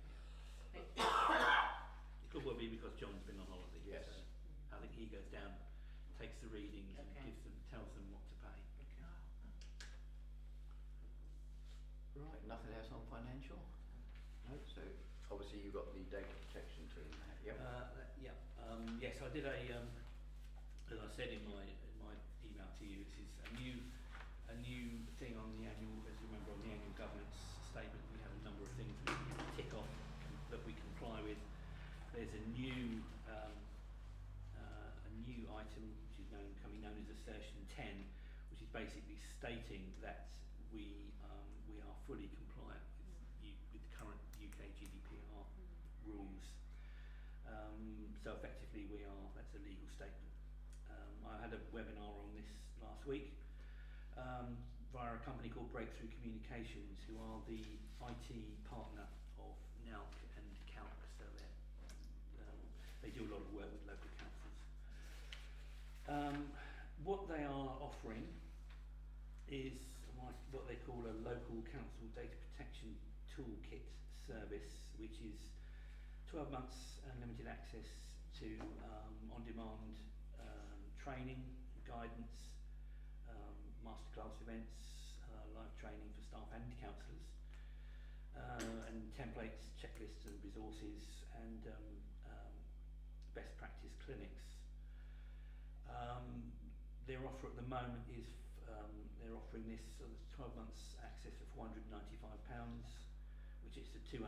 Thank you. It could well be because John's been on holiday. Yes. So I think he goes down, takes the readings, and Okay. tells them what to pay. Right, nothing else on financial? No, so obviously you've got the data protection team there, yep. Yes, I did as I said in my email to you, this is a new thing on the annual, as you remember, on the annual governance statement. We have a number of things we can tick off that we comply with. There's a new item which is becoming known as assertion 10, which is basically stating that we are fully compliant with current UK GDPR rules. So effectively that's a legal statement. I had a webinar on this last week via a company called Breakthrough Communications, who are the IT partner of NALC and CALC. So they do a lot of work with local councils. What they are offering is what they call a local council data protection toolkit service, which is 12 months unlimited access to on-demand training, guidance, masterclass events, live training for staff and councillors, and templates, checklists and resources, and best practice clinics. Their offer at the moment is they're offering this 12 months access for £495, which is a £200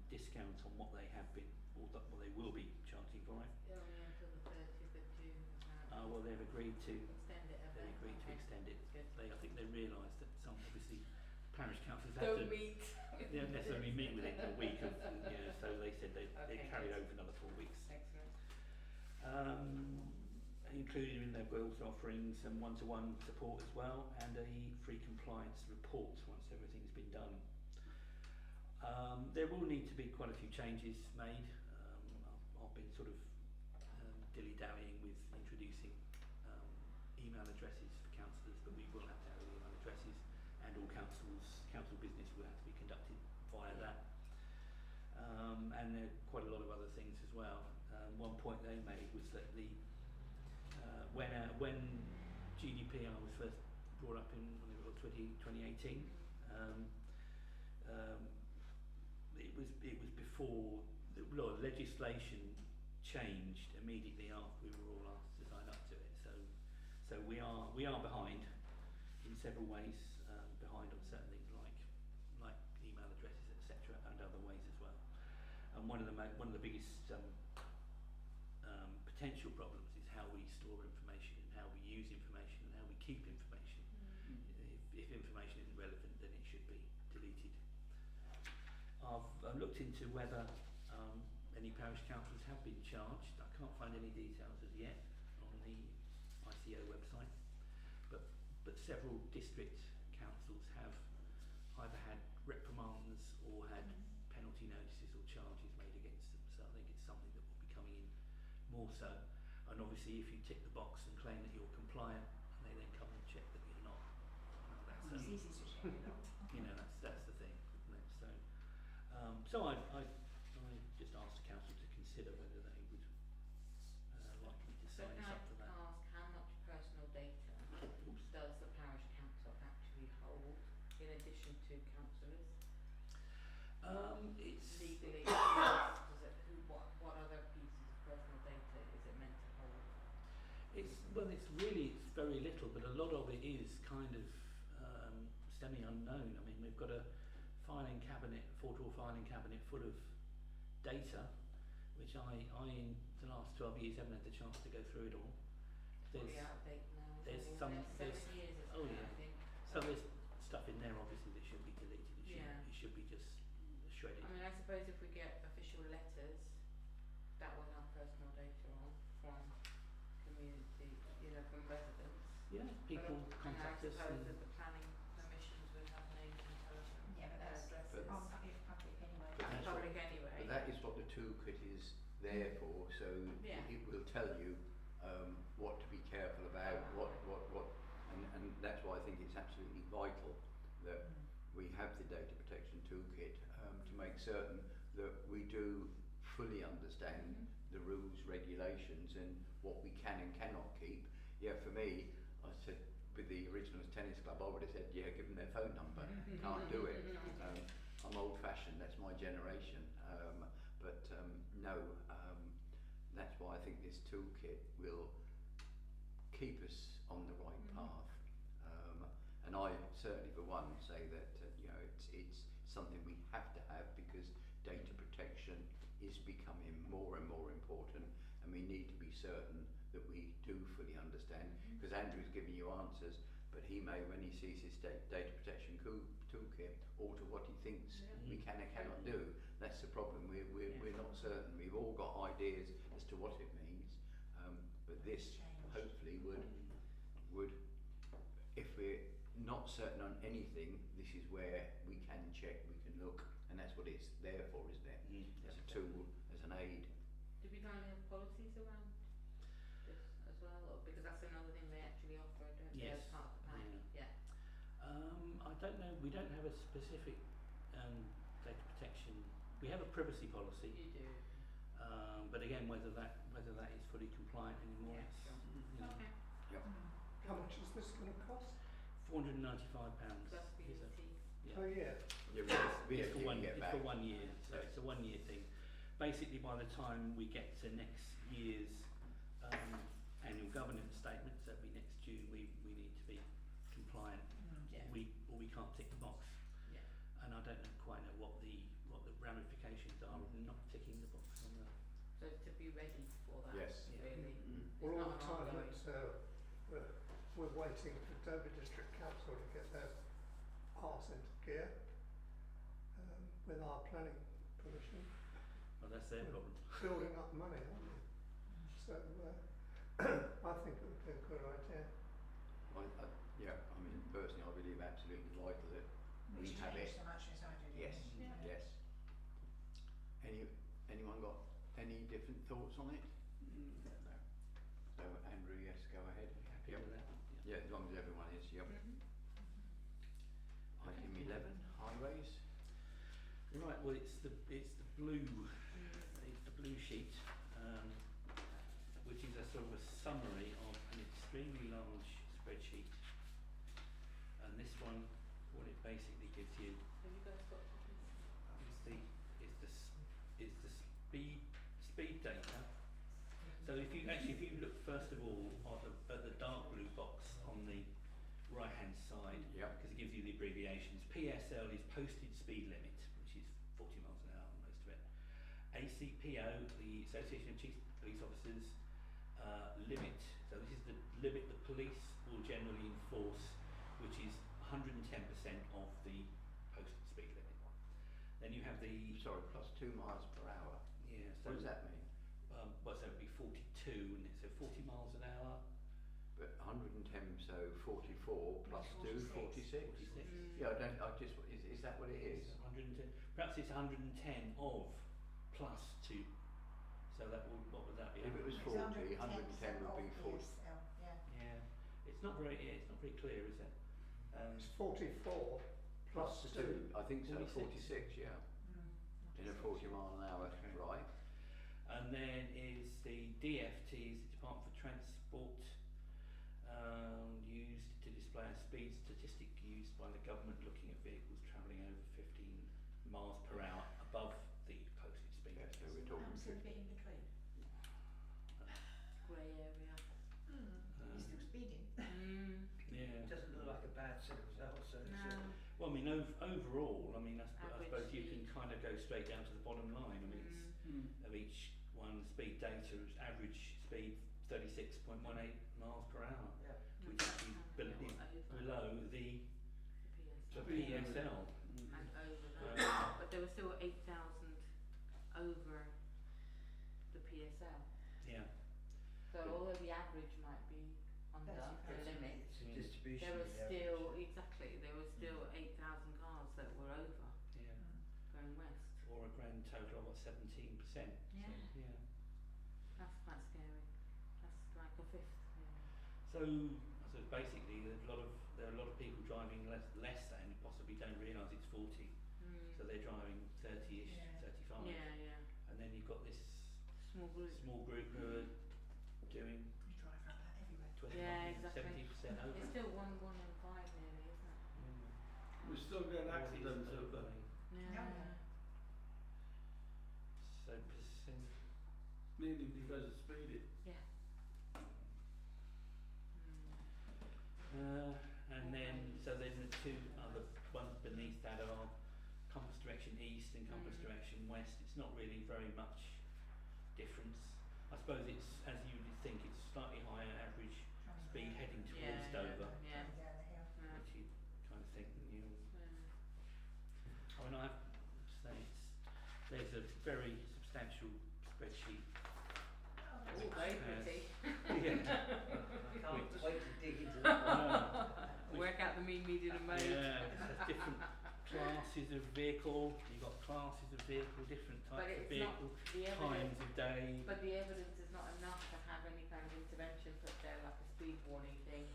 discount on what they have been, or what they will be charging for it. Only until the 30th of June. Well, they've agreed to Extend it a bit. They've agreed to Okay. extend it. Good. I think they realise that some obviously parish councils have Don't to. meet. They don't necessarily meet within a week of, so they said they Okay, carried good. over another 4 weeks. Excellent. Included in their we're also offering some one-to-one support as well, and a free compliance report once everything's been done. There will need to be quite a few changes made. I've been sort of dilly-dallying with introducing email addresses for councillors, but we will have to have email addresses, and all council business will have to be conducted via that. And there are quite a lot of other things as well. One point they made was that when GDPR was first brought up in 2018, it was before the law legislation changed immediately after we were all asked to sign up to So we are behind in several ways, behind on certain things like email addresses, etc., and other ways as well. And one of the biggest potential problems is how we store information and how we use information and how we keep information. If information isn't relevant, then it should be deleted. I've looked into whether any parish councils have been charged. I can't find any details as yet on the ICO website, but several district councils have either had reprimands or had penalty notices or charges made against them. So I think it's something that will be coming in more so. And obviously, if you tick the box and claim that you're compliant, and they then come and check that you're not, It's easy to check it out. that's the thing, isn't it? So I just asked the council to consider whether they would like me to So sign can us I up for that. ask how much personal data does the parish council actually hold in addition to councillors? It's Legally, does it, what other pieces of personal data is it meant to hold? it's very little, but a lot of it is kind of semi-unknown. I mean, we've got a filing cabinet, four-drawer filing cabinet full of data, which I in the last 12 years haven't had the chance to go through it all. Probably out of date now. there's isn't it? some- It's there's- 7 years it's oh, been, yeah. I think. So there's stuff in there obviously that should be deleted. It should be just shredded. I mean, I suppose if we get official letters, that will have personal data on from community, from residents. Yeah, people contact us And I suppose and that the planning permissions would have names and telephone Yeah, but that's addresses. public anyway. But that's Public anyway. But that is what the toolkit is there for, so Yeah. it will tell you what to be careful about, and that's why I think it's absolutely vital that we have the data protection toolkit to make certain that we do fully understand the rules, regulations, and what we can and cannot keep. Yeah, for me, I said with the Originals Tennis Club, I would have said, yeah, give them their phone number. Can't do it. I'm old-fashioned. That's my generation. But no, that's why I think this toolkit will keep us on the right path. And I certainly, for one, say that it's something we have to have because data protection is becoming more and more important, and we need to be certain that we do fully understand. Because Andrew's giving you answers, but he may, when he sees his data protection toolkit, alter what he thinks we can and cannot do. That's the problem. We're not certain. We've all got ideas as to what it means, but this hopefully would, if we're not certain on anything, this is where we can check, we can look, and that's what it's there for, isn't it? As a tool, as an aid. Do we currently have policies around this as well, or because that's another thing they actually offer, don't they, as Yes. part of the pack? Yeah. I don't know. We don't have a specific data protection. We have a privacy policy, You do. but again, whether that is fully compliant anymore, Yeah, it's sure. Okay. How much is this going to cost? £495. Plus is a- VAT. yeah. Per year? It's for one, get it's back. for 1 year, so it's a 1 year thing. Basically, by the time we get to next year's annual governance statement, so it'll be next June, we need to be compliant. Yeah. We can't tick the box. Yeah. And I don't quite know what the ramifications are of not ticking the box on that. So to be ready for that, Yes. really. It's Well, all not the an time ongoing. that we're waiting for Dover District Council to get their arse into gear with our planning permission, Well, that's their problem. building up money, aren't we? So I think it would be a good idea. I mean, personally, I believe absolutely vital that we Which have changed it. so much as I did. Yes, Yeah. yes. Anyone got any different thoughts on it? No. So Andrew, yes, go ahead. Happy with that? Yeah, as long as everyone is. Yep. Item 11, highways. Right. Well, it's the blue sheet, which is a sort of a summary of an extremely large spreadsheet. And this one, what it basically gives you Have you guys got copies? is the speed data. So if you look first of all at the dark blue box side, Yep. because it gives you the abbreviations. PSL is posted speed limit, which is 40 miles an hour on most of it. ACPO, the Association of Chief Police Officers, limit. So this is the limit the police will generally enforce, which is 110% of the posted speed limit. Then you have the Sorry, plus 2 miles per hour. yeah. So What does that mean? well, so it'd be 42, wouldn't it? So 40 miles an hour. But 110, so 44 plus 2, 46. 46. Yeah, is that what it is? 110. Perhaps it's 110 of plus 2. So that would, what would that be? If it was It's 40, 110% 110 would be of 40. PSL, yeah. Yeah. It's not very clear, is it? It's 44 plus 2. I think so, 46. 46, yeah. Mm. In a 40 mile an hour, Okay. right? And then is the DFTs, the Department for Transport, used to display a speed statistic used by the government looking at vehicles travelling over 15 miles per hour above the posted speed Yeah, limit. so we're talking Perhaps a 50. bit in between. Grey area. You're still speeding. Yeah. It doesn't look like a bad set of results, so it's, No. Well, I mean, overall, I mean, I Average suppose you can speed. kind of go straight down to the bottom line. I mean, it's of each one speed data is average speed 36.18 miles per hour, yeah. which is below the PSL. And over that. Um, But there were still 8,000 over the PSL. Yeah. So although the average might be under That's the okay. limit, It's a Mm. distribution. there were of the still average. exactly there were still 8,000 cars that were over Yeah. going west. Or a grand total of what, 17%. Yeah. So, yeah. That's quite scary. That's like a fifth. So basically, there are a lot of people driving less than who possibly don't realise it's 40. So they're driving 30ish, Yeah. 35. Yeah. And then you've got this Small group. small group who are doing You drive like that everywhere. 20, Yeah, exactly. 70% over. It's still one in five nearly, isn't it? We still get accidents All over. these Yeah. yeah. So percent. Mainly because of speeding. Yeah. And then the two other ones beneath that are compass direction east and compass direction west. It's not really very much difference. I suppose it's, as you would think, it's slightly higher average speed heading towards Dover, Yeah. Coming down the hill. which you kind of think that you. I mean, I have to say there's a very substantial spreadsheet. Oh, very pretty. Yeah. I can't wait to dig into that one. Work out the mean, median, and mode. Yeah, it has different classes of vehicle. You've got classes of vehicle, different But types of it's not vehicle, the times evidence. of day. But the evidence is not enough to have any kind of intervention put there, like a speed warning thing.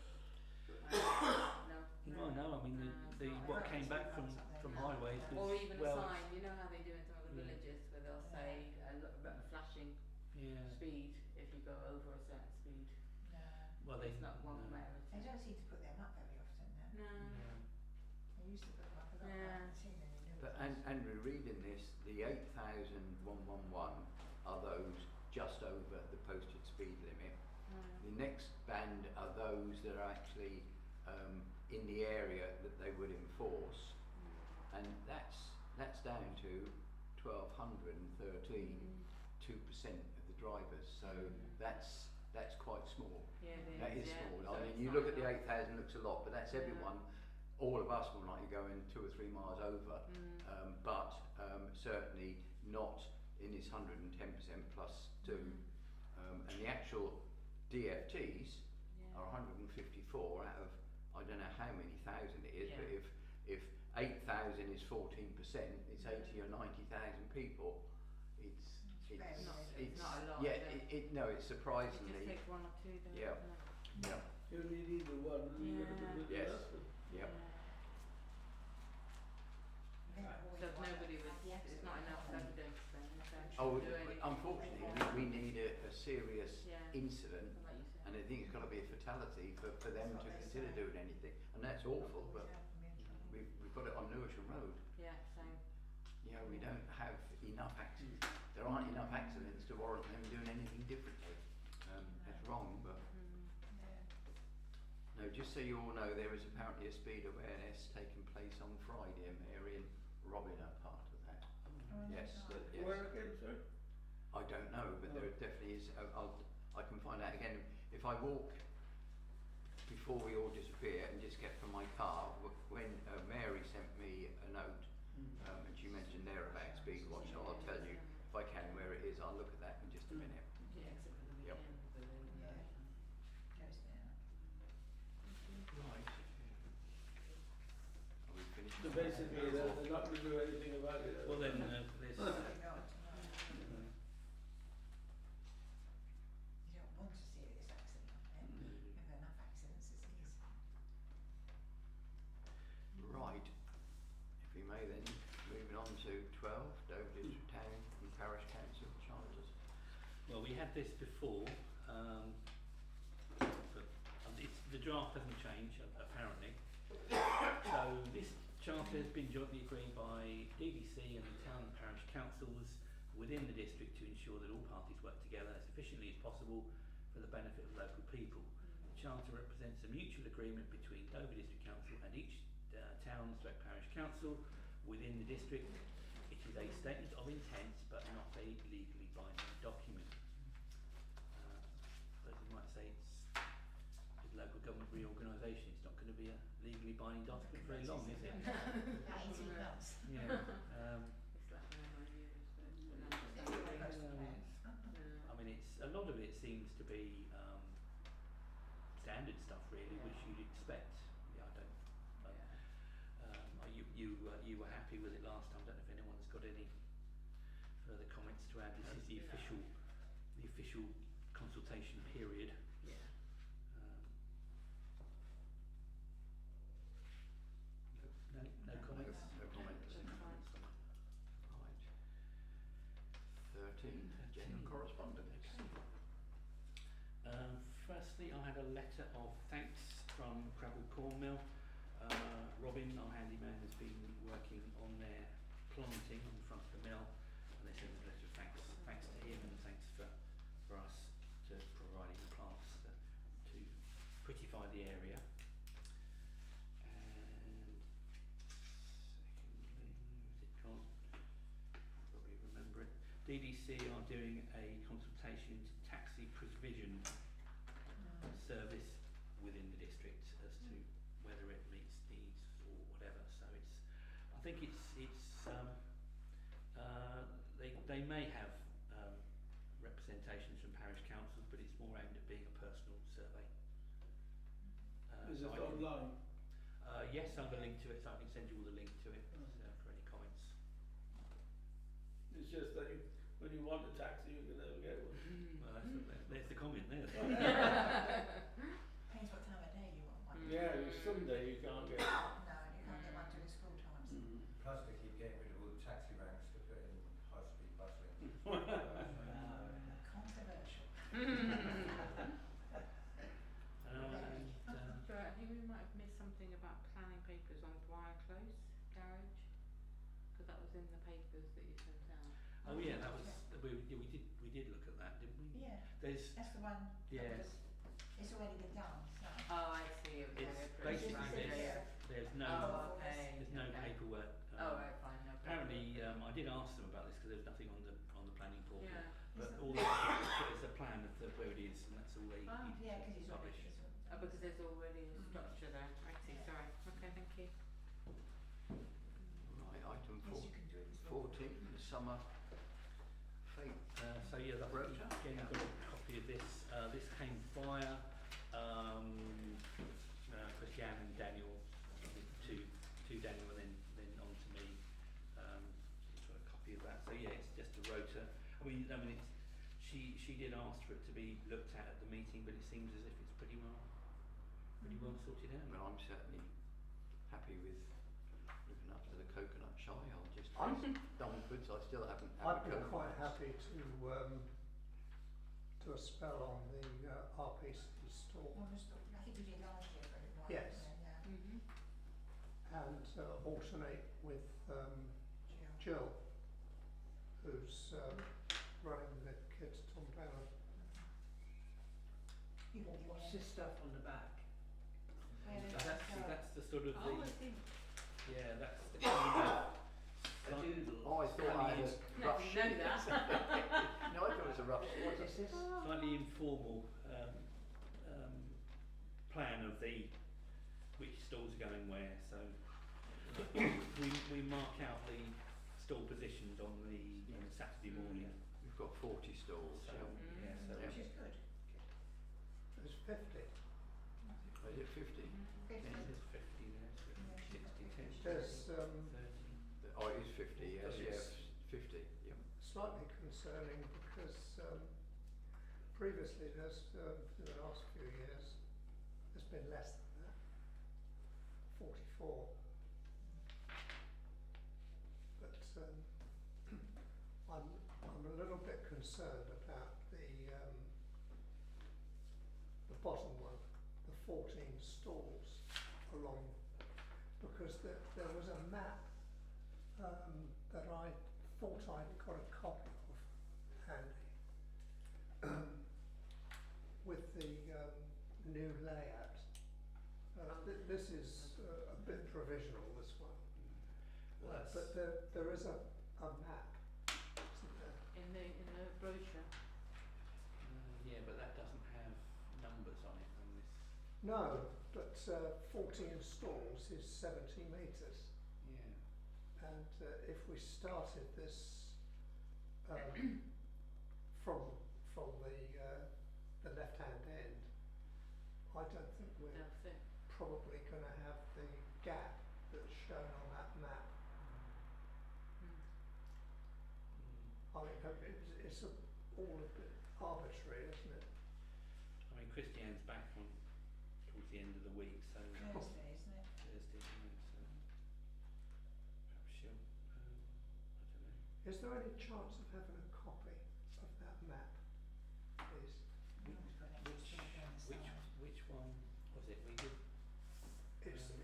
No. Well, no, I mean the what came back from highways was Or even well, a sign. You know how they do in some of the Yeah. villages where they'll say a flashing yeah. speed if you go over a certain speed. No. Well, they It's not one no. merit. They don't seem to put them up very often now. No. No. They used to put them up a lot, but I Yeah. haven't seen any new But ones. and we're reading this, the 8,111 are those just over the posted speed limit. The next band are those that are actually in the area that they would enforce, and that's down to 1,213, 2% of the drivers. So that's quite small. Yeah, it is. That is yeah. small. So I mean, it's you not look at the enough. 8,000, looks a lot, but that's Yeah. everyone. All of us will likely go in 2 or 3 miles over, but certainly not in this 110% plus 2. And the actual DFTs are 154 out of I don't know how many thousand it is, but Yeah. if 8,000 is 14%, it's 80 or 90,000 people. It's It's very, Not- very it's not a lot, yeah. is it? No, it's It just surprisingly. takes one or two, don't Yeah. it? Yeah. You only need the one and you got to put the Yes. rest of. Yep. So if nobody was, it's not enough evidence then, so Oh, do anything. unfortunately, we need a serious Yeah. incident, Like you said. and I think it's got to be a fatality for them That's to what they consider say. doing anything, and that's awful. But we've got it on Lewisham Road. Yeah, same. You know, we don't have enough accidents. There aren't enough accidents to warrant them doing anything differently. That's wrong, but no, just so you all know, there is apparently a speed awareness taking place on Friday, and Mary and Robin are part of that. Oh, Yes, right. yes. Where again, sir? I don't know, but there definitely is. I can find out again. If I walk before we all disappear and just get from my car, when Mary sent me a note, and she mentioned there about speed watch, so I'll tell you if I can where it is. I'll look at that in just a minute. Yeah, except for the Yep. weekend, but then, Yeah. Goes down. Right. Are we finished? So basically, they're not going to do anything about it. Well then, there's Probably not, no. You don't want a serious accident up there. We've had enough accidents as it is. Right. If we may then, moving on to 12, Dover District Town and Parish Council charters. well, we had this before, but the draft hasn't changed apparently. So this charter has been jointly agreed by DDC and the town and parish councils within the district to ensure that all parties work together as efficiently as possible for the benefit of local people. The charter represents a mutual agreement between Dover District Council and each town/parish council within the district. It is a statement of intent but not a legally binding document. But you might say it's local government reorganisation. It's not going to be a legally binding document very long, is it? 18 months. Yeah. it's like 9 years, so it's an It's understanding. almost a plan. I mean, it's a lot of it seems to be standard stuff, really, which you'd expect. Yeah, I don't. You were happy with it last time. I don't know if anyone's got any further comments to add. This is the official consultation period. Yeah. No comments. No comments. That's fine. Right. 13, general correspondence. Firstly, I had a letter of thanks from Crabble Cornmill. Robin, our handyman, has been working on their planting on the front of the mill, and they sent a letter of thanks to him, and thanks for us to providing the plants to prettify the area. And secondly, where's it gone? Probably remember it. DDC are doing a consultation into taxi provision service within the district as to whether it meets needs or whatever. So I think they may have representations from parish councils, but it's more aimed at being a personal survey. Is so it I can- online? Yes, I have a link to it, so I can send you all the link to it for any comments. It's just that when you want a taxi, you can never get one. Well, there's the comment there. Depends what time of day you want one. Yeah, someday you can't get it. No, and you can't get one during school times. Plus they keep getting rid of all the taxi ranks to put in high-speed bus links. Controversial. So I think we might have missed something about planning papers on Dwyer Close garage, because that was in the papers that you sent out. Oh yeah, that was we did look at that, didn't we? Yeah, There's that's the one. Yes. It's already been done, so. Oh, I see. It was It's very basically approved, there's yeah. there's no Oh, okay. there's no Okay. paperwork. Oh, right, fine. No problem. Apparently, I did ask them about this because there's nothing on the planning portal. Yeah. But all they it's a plan of where it is, and that's all they Ah, need Yeah, to because it's already. publish. Oh, because there's already a structure there. I see. Yeah. Sorry. Okay, thank you. Right, item Yes, you can do it as well. 14, the summer fete. So yeah, that Rota? again, I've got a copy of this. This came via Christiane and Daniel, to Daniel, and then on to me. Got a copy of that. So yeah, it's just a rota. I mean, she did ask for it to be looked at the meeting, but it seems as if it's pretty well sorted out. Well, I'm certainly happy with looking up to the coconut shy. I'll just I'm- Dunkwards. I still haven't had I'd a be coconut. quite happy to do a spell on the RPC store Well, I think we did last year for everyone. Yes. Yeah. Mhm. and alternate with Jill, who's running the kids' tombola. You can give What's me this stuff on the back? a sort of Oh, I the, see. yeah, that's the kind of A doodle. Oh, I thought I had a No, rough you sheet. know that. No, I thought it was a rough sheet. What is this? slightly informal plan of which stalls are going where. So we mark out the stall positions on the Saturday morning. We've got 40 stalls. So Yeah. yeah, so Yeah. Which is good. There's 50. Is it 50? 50. there's 50 there, so 62, There's 30. Oh, it is 50. Yes, But yeah, it's- 50. Yeah. slightly concerning because previously in the last few years, there's been less than that, 44. But I'm a little bit concerned about the bottom one, the 14 stalls along, because there was a map that I thought I'd got a copy of handy with the new layout. This is a bit provisional, this one. Well, that's- But there is a map, isn't there? In the brochure. Yeah, but that doesn't have numbers on it on this. No, but 14 stalls is 70 metres. Yeah. And if we started this from the left-hand end, I don't think we're They'll fit. probably going to have the gap that's shown on that map. I mean, it's all a bit arbitrary, isn't it? I mean, Christiane's back on towards the end of the week, so Thursday, isn't it? Thursday, isn't it? So perhaps she'll. I don't know. Is there any chance of having a copy of that map, please? Normally put an extra on the side. Which one was it? We did.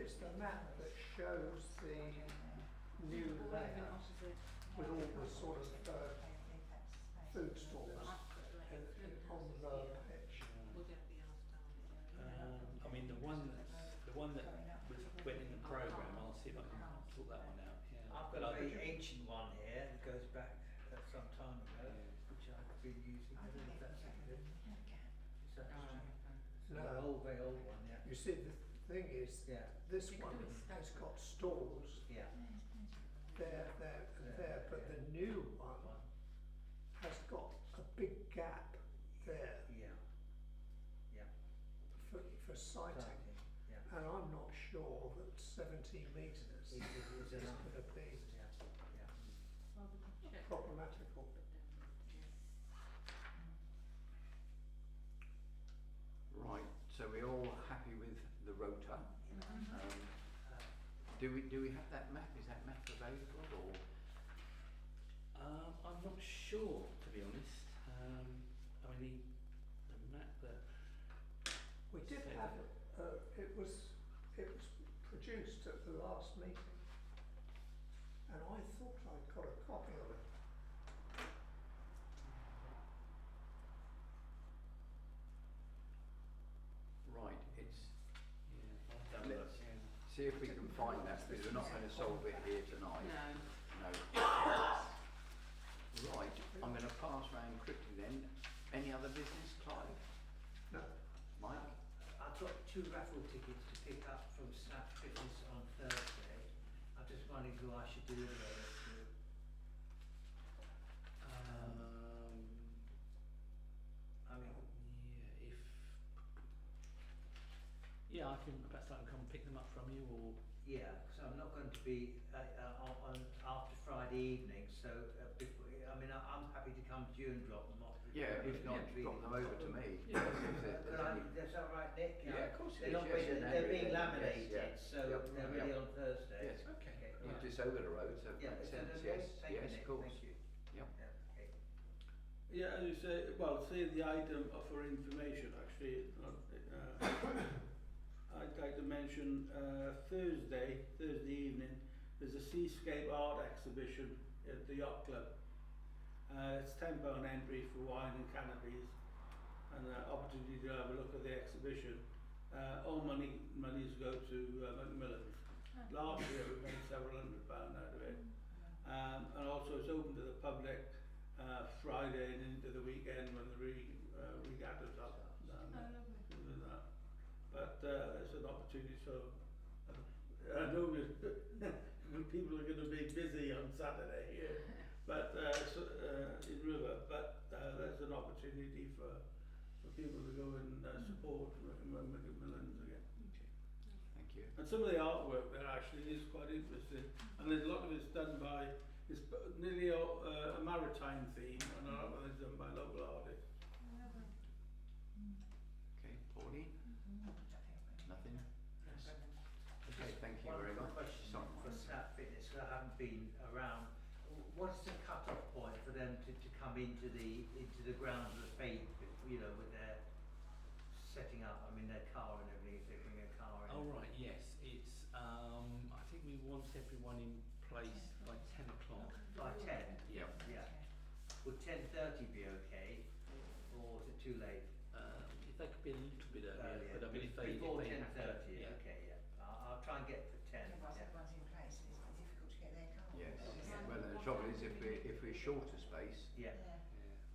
It's the map that shows the new Right in layout opposite. with all the sort of food stalls on the lower pitch. We'll get the house down. I mean, the one that went in the programme. I'll see if I can sort that one out. Yeah. I've But got a I- very ancient one here that goes back some time ago, Yeah. which I've been using. I I don't think know if they that's put accurate. a gap. Is that Oh, true? okay. It's No. an very old one, yeah. You see, the thing is, Yeah, this You can one do it has separate. got stalls yeah. there, and there, but the new one One. has got a big gap there Yeah. Yeah. for sighting. Exactly. Yeah. And I'm not sure that 70 metres It is is enough. going to be Yeah. Yeah. Well, we can check. problematical. Right. So we're all happy with the rota. Do we have that map? Is that map available or? I'm not sure, to be honest. I mean, the map that. We did So- have it was produced at the last meeting, and I thought I'd got a copy of it. Right. It's. Yeah, I've done Let's- that. Yeah. See if we can find that, because we're not going to solve it here tonight. No. No. Right. I'm going to pass round quickly then. Any other business, Clive? No, Mike? I've got 2 raffle tickets to pick up from Snap Fitness on Thursday. I'm just wondering who I should deliver those to. I mean, Yeah, yeah, I can perhaps I can come and pick them up from you, or yeah, because I'm not going to be on after Friday evening, so before, I mean, I'm happy to come to you and drop them off. Yeah, if not, Yeah. drop them over to me. Yeah. If there's Could I, any- that's all right, Nick? Yeah, of course it They're is, not yes, being, yeah, they're no, being yes, laminated, yeah. so Yep, they're yep. ready on Thursday. Yes. Okay. You're Right. just over the road, so it Yeah, makes is that sense. okay? Yes, Thank you, yes, Nick. of course. Thank you. Yep. Yeah, okay. Yeah, as you say, well, say the item for information actually, I'd like to mention Thursday evening, there's a seascape art exhibition at the Yacht Club. It's £10 entry for wine and canopies, and opportunity to have a look at the exhibition. all monies go to Macmillan's. Last year we made several £100 out of it. And also it's open to the public Friday and into the weekend when the regatta's up. With that. But it's an opportunity, so I know people are going to be busy on Saturday here, but in River, but there's an opportunity for people to go and support Macmillan's again. Thank you. And some of the artwork there actually is quite interesting, and a lot of it's done by, it's nearly a maritime theme, and a lot of it's done by local artists. Okay, Pauline? Nothing? Yes. Okay, thank you One very much. question Sorry. for Snap Fitness, 'cause I haven't been around. What is the cut-off point for them to come into the grounds of the faith, you know, with their setting up, I mean, their car and everything, if they bring a car in? Oh right, yes, it's I think we want everyone in place by 10 o'clock. By 10? Yeah. Yeah. Would 10:30 be okay, or is it too late? If they could be a little bit earlier, Earlier? but I mean if they Before have to, 10:30, yeah. okay, yeah. I'll try and get for 10. Otherwise Yeah. everyone's in place and it's difficult to get their car. Yes. Okay. Well, and the trouble is if we're short of space, Yeah.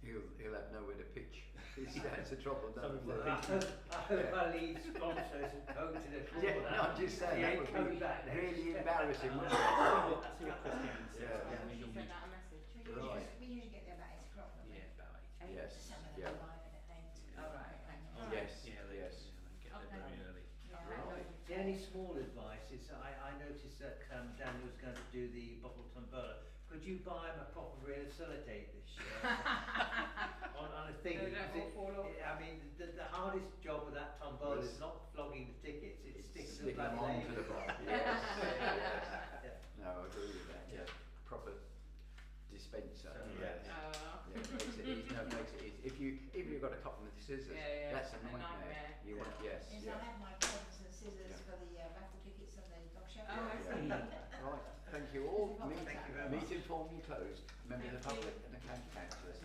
he'll have nowhere to pitch. That's the trouble, don't Some of we? I hope our lead sponsor isn't coach in a corner. Yeah, no, I'm just saying, that would be back there. really embarrassing, wouldn't it? See what Christiane says. Yeah. we She normally- sent out a message. Right. We usually get there about 8 o'clock, don't we? Yeah, about 8. Yes, Some of them yeah. arrive at 8. Oh, right, okay. Yes, Yeah, they, yes. yeah, they get Okay. there very early. Yeah, Right. The only small advice is I noticed that Daniel was going to do the bottle tombola. Could you buy him a proper real sellotape this year? on a thing. So they don't because all fall off. I mean, the hardest job with that tombola Yes. is not flogging the tickets, it's sticking Stick the them bloody on to the label. bottom. Yes, yes. Yeah. No, I agree with that, yeah. Proper dispenser. So, Yeah. Yeah, it makes it easy. No, it makes it easy. If you've got a couple of scissors, Yeah, yeah, that's a a nightmare. nightmare. You want, yes, Yes, yeah. I have my pens and scissors Yeah. for the raffle tickets and the dog show. Oh, I see. Right, thank you all. Thank you very Meeting much. formally closed. Members of the public and the county councillors.